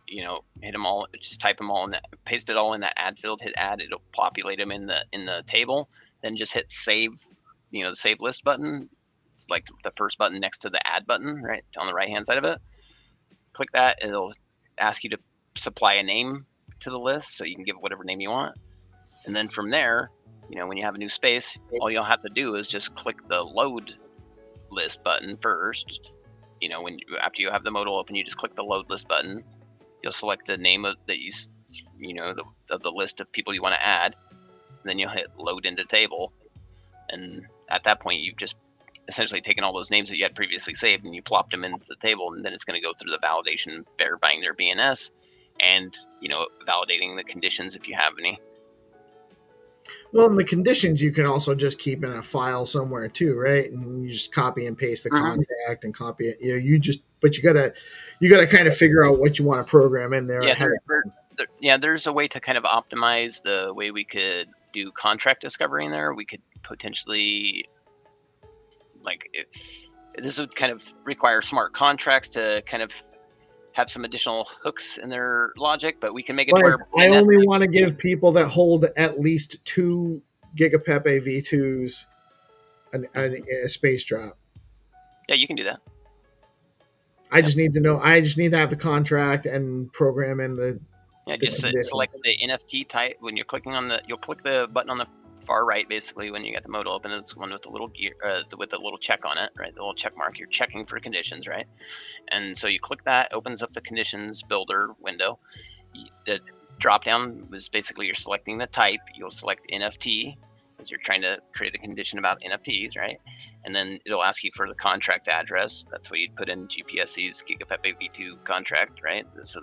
hit them all. Just type them all in that, paste it all in that add field. Hit add, it'll populate them in the table. Then just hit save. The save list button. It's like the first button next to the add button, right on the right hand side of it. Click that, and it'll ask you to supply a name to the list, so you can give it whatever name you want, and then from there. When you have a new space, all you'll have to do is just click the load list button first. After you have the modal open, you just click the load list button. You'll select the name of of the list of people you want to add. And then you'll hit load into table. And at that point, you've just essentially taken all those names that you had previously saved and you plopped them into the table. And then it's going to go through the validation, verifying their BNS and, validating the conditions if you have any. Well, in the conditions, you can also just keep in a file somewhere too, right? And you just copy and paste the contract and copy it. But you gotta kind of figure out what you want to program in there. There's a way to kind of optimize the way we could do contract discovery in there. We could potentially, this would kind of require smart contracts to kind of have some additional hooks in their logic, but we can make it where I only want to give people that hold at least 2 Gigapepe V2s a space drop. Yeah, you can do that. I just need to know. I just need to have the contract and program in the. Yeah, just select the NFT type when you're clicking on you'll click the button on the far right, basically, when you get the modal open. It's one with the little gear, with the little check on it, right? The little check mark. You're checking for conditions, right? And so you click that, opens up the conditions builder window. The drop down is basically you're selecting the type. You'll select NFT because you're trying to create a condition about NFTs, right? And then it'll ask you for the contract address. That's what you'd put in GPSC's Gigapepe V2 contract, right? So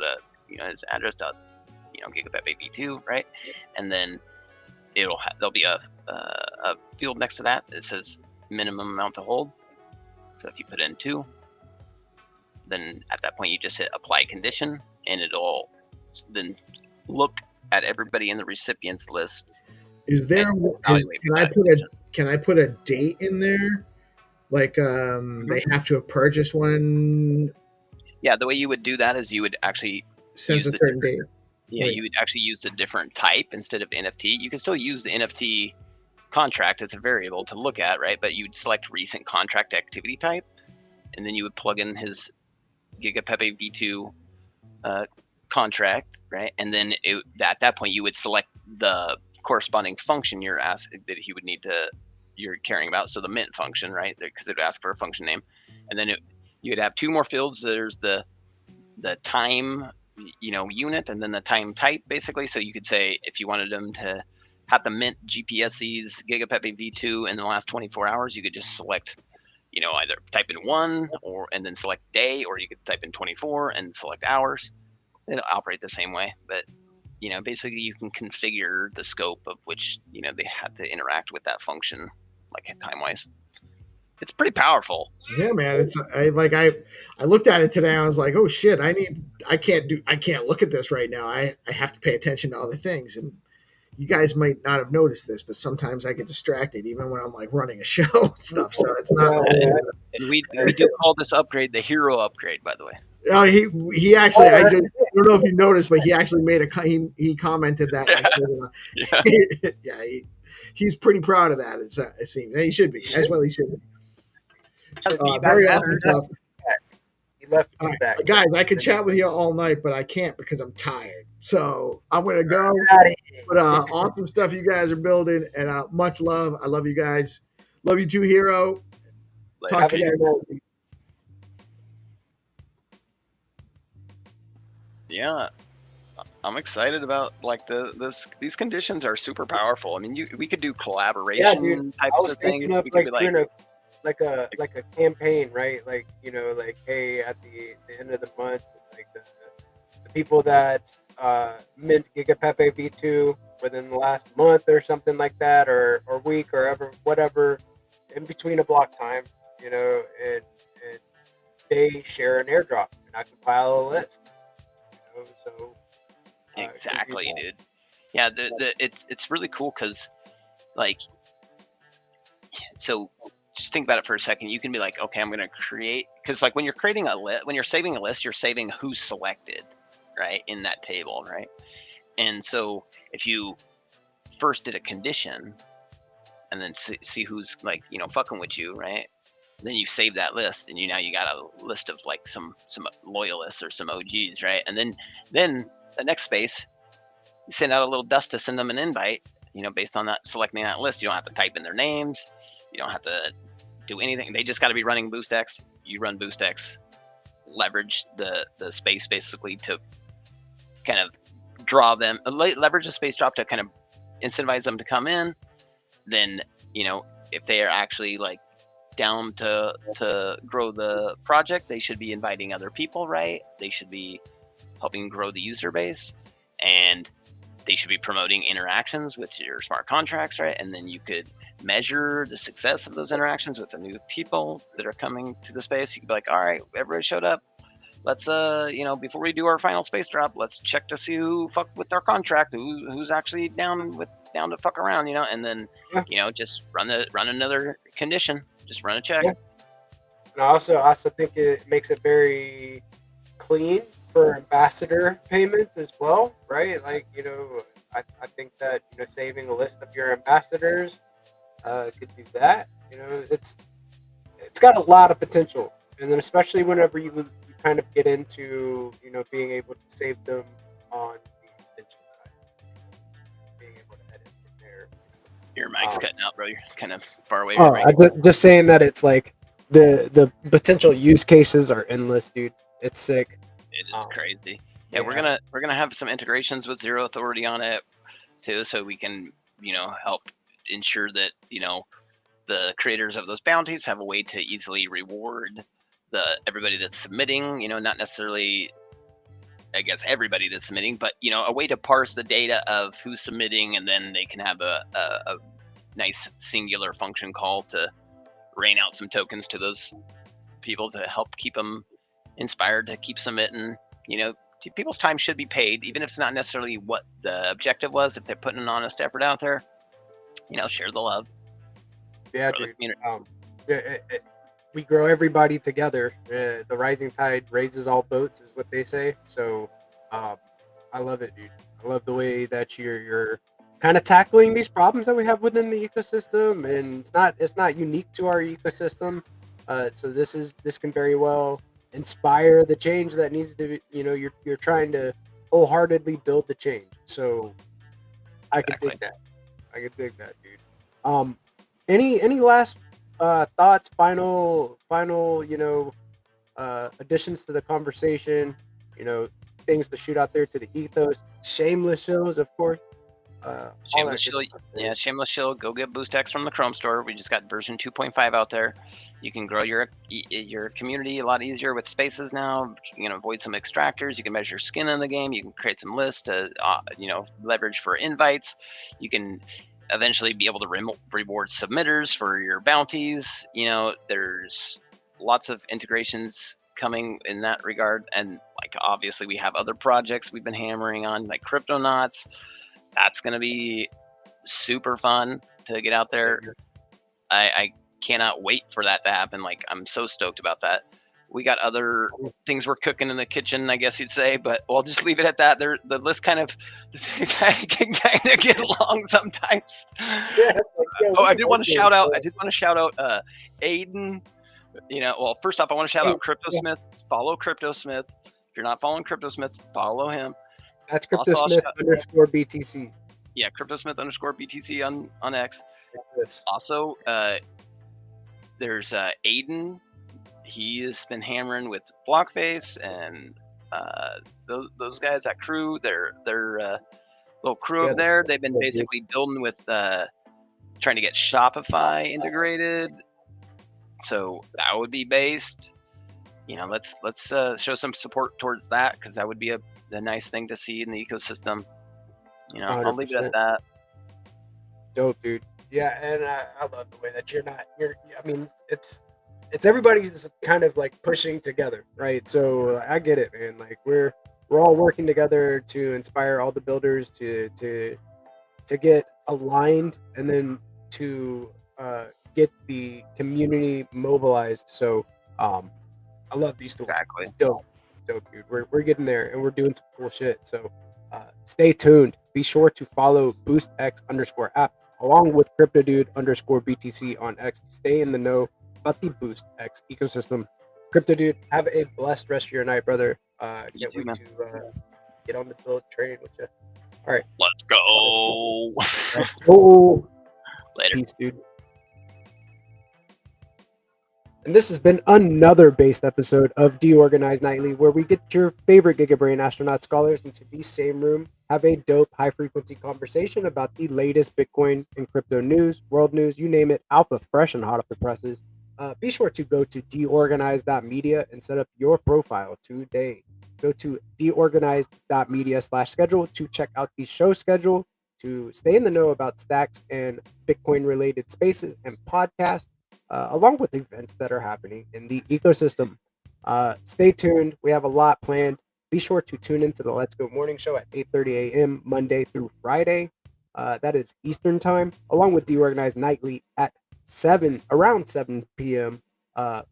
his address dot Gigapepe V2, right? And then there'll be a field next to that. It says minimum amount to hold. So if you put in 2, then at that point you just hit apply condition, and it'll then look at everybody in the recipients list. Is there? Can I put a date in there? Like they have to have purchased one. Yeah, the way you would do that is you would actually since a certain date. Yeah, you would actually use a different type instead of NFT. You can still use the NFT contract as a variable to look at, right? But you'd select recent contract activity type, and then you would plug in his Gigapepe V2 contract, right? And then at that point, you would select the corresponding function you're caring about. So the mint function, right? Because it would ask for a function name, and then you'd have 2 more fields. There's the time unit and then the time type, basically. So you could say if you wanted them to have the mint GPSC's Gigapepe V2 in the last 24 hours, you could just select either type in 1 and then select day, or you could type in 24 and select hours. It'll operate the same way, but basically you can configure the scope of which they have to interact with that function, like time wise. It's pretty powerful. Yeah, man. I looked at it today. I was like, oh shit, I can't look at this right now. I have to pay attention to other things. And you guys might not have noticed this, but sometimes I get distracted even when I'm like running a show and stuff. So it's not. And we do call this upgrade the hero upgrade, by the way. Oh, he actually. I don't know if you noticed, but he actually made he commented that. Yeah. Yeah, he's pretty proud of that. It seems he should be as well. He should be. Very awesome stuff. He left All right, feedback. guys, I could chat with you all night, but I can't because I'm tired. So I'm gonna go. But awesome stuff you guys are building, and much love. I love you guys. Love you too, Hero. Talk to you guys. Yeah, I'm excited about like these conditions are super powerful. I mean, we could do collaboration types of things. Of we could be like a campaign, right? Like, you know, like, hey, at the end of the month, like the people that mint Giga Pepe V2 within the last month or something like that, or week or ever whatever in between a block time, you know, and they share an airdrop, and I compile a list. You know, so exactly, dude. Yeah, it's really cool because like, so just think about it for a second. You can be like, okay, I'm going to create, because like when you're creating a list, when you're saving a list, you're saving who's selected, right, in that table, right? And so if you first did a condition and then see who's like, you know, fucking with you, right? And then you save that list, and now you got a list of like some loyalists or some OGs, right? And then the next space, you send out a little dust to send them an invite, you know, based on that, selecting that list. You don't have to type in their names. You don't have to do anything. They just got to be running BoostX. You run BoostX, leverage the space basically to kind of draw them, leverage the space drop to kind of incentivize them to come in. Then, you know, if they are actually like down to grow the project, they should be inviting other people, right? They should be helping grow the user base, and they should be promoting interactions with your smart contracts, right? And then you could measure the success of those interactions with the new people that are coming to the space. You could be like, all right, everybody showed up. Let's you know, before we do our final space drop, let's check to see who fucked with our contract, who's actually down to fuck around, you know, and then you know, just run another condition, just run a check. Yeah. And I also think it makes it very clean for ambassador payments as well, right? Like, you know, I think that, you know, saving a list of your ambassadors could do that. You know, it's got a lot of potential, and then especially whenever you kind of get into, you know, being able to save them on the extension side, being able to edit from there. Your mic's cutting out, bro. You're kind of far away. Oh, just saying that it's like the potential use cases are endless, dude. It's sick. It is crazy. Yeah, we're gonna have some integrations with Zero Authority on it too, so we can, you know, help ensure that, you know, the creators of those bounties have a way to easily reward everybody that's submitting, you know, not necessarily I guess everybody that's submitting, but, you know, a way to parse the data of who's submitting, and then they can have a nice singular function call to rain out some tokens to those people to help keep them inspired to keep submitting. You know, people's time should be paid, even if it's not necessarily what the objective was. If they're putting an honest effort out there, you know, share the love. Yeah, dude. We grow everybody together. The rising tide raises all boats, is what they say. So, I love it, dude. I love the way that you're kind of tackling these problems that we have within the ecosystem, and it's not unique to our ecosystem. So this can very well inspire the change that needs to be. You know, you're trying to wholeheartedly build the change. So, I can dig that. I can dig that, dude. Any last thoughts, final, you know, additions to the conversation, you know, things to shoot out there to the ethos, shameless shows, of course. Shameless shill. Go get BoostX from the Chrome store. We just got version 2.5 out there. You can grow your community a lot easier with spaces now. You can avoid some extractors. You can measure skin in the game. You can create some lists to you know, leverage for invites. You can eventually be able to reward submitters for your bounties. You know, there's lots of integrations coming in that regard, and like obviously we have other projects we've been hammering on, like Cryptonauts. That's going to be super fun to get out there. I cannot wait for that to happen. Like, I'm so stoked about that. We got other things we're cooking in the kitchen, I guess you'd say, but we'll just leave it at that. The list kind of can kind of get long sometimes. Oh, I did want to shout out. Aiden. You know, well, first off, I want to shout out CryptoSmith. Follow CryptoSmith. If you're not following CryptoSmith, follow him. That's CryptoSmith_BTC. Yeah, CryptoSmith_BTC on X. Yes. Also, there's Aiden. He has been hammering with Blockface and those guys, that crew. Their little crew up there. They've been basically building with trying to get Shopify integrated. So that would be based. You know, let's show some support towards that, because that would be a nice thing to see in the ecosystem. You know, 100%. I'll leave it at that. Dope, dude. Yeah, and I love the way that you're. I mean, it's everybody's kind of like pushing together, right? So I get it, man. Like we're all working together to inspire all the builders to get aligned, and then to get the community mobilized. So I love these stories. Exactly. It's dope, dude. We're getting there, and we're doing some cool shit. So stay tuned. Be sure to follow BoostX_app along with CryptoDude_BTC on X to stay in the know about the BoostX ecosystem. CryptoDude, have a blessed rest of your night, brother. Can't wait to get on the build train with you. All right. Let's go. Let's go. Later. Peace, dude. And this has been another based episode of DeOrganized Nightly, where we get your favorite Giga Brain Astronaut Scholars into the same room, have a dope, high-frequency conversation about the latest Bitcoin and crypto news, world news, you name it, alpha, fresh, and hot off the presses. Be sure to go to DeOrganized.media and set up your profile today. Go to DeOrganized.media/schedule to check out the show schedule, to stay in the know about stacks and Bitcoin-related spaces and podcasts, along with events that are happening in the ecosystem. Stay tuned. We have a lot planned. Be sure to tune into the Let's Go Morning Show at 8:30 a.m. Monday through Friday. That is Eastern Time, along with DeOrganized Nightly at around 7 p.m.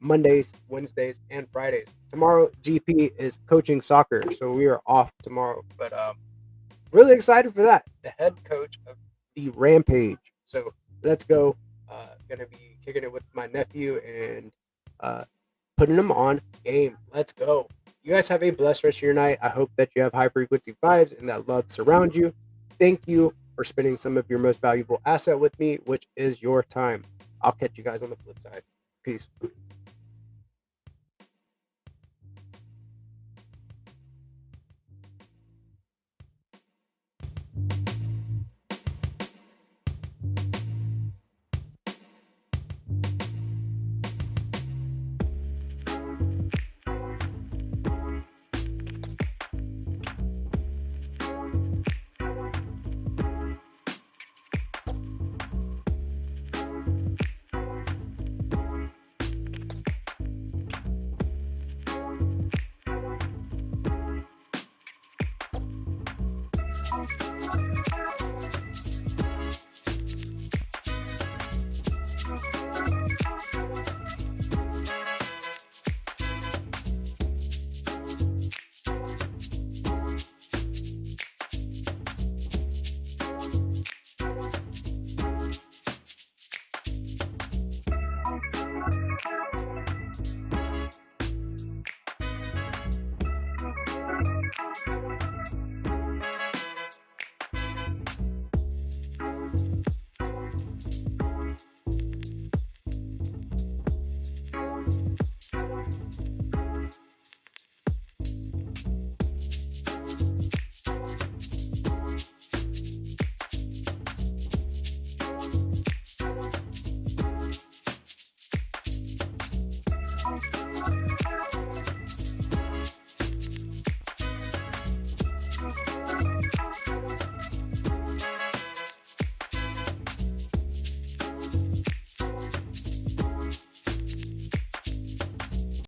Mondays, Wednesdays, and Fridays. Tomorrow, GP is coaching soccer, so we are off tomorrow. But really excited for that. The head coach of the Rampage. So let's go. Gonna be kicking it with my nephew and putting him on game. Let's go. You guys have a blessed rest of your night. I hope that you have high frequency vibes and that love surrounds you. Thank you for spending some of your most valuable asset with me, which is your time. I'll catch you guys on the flip side. Peace.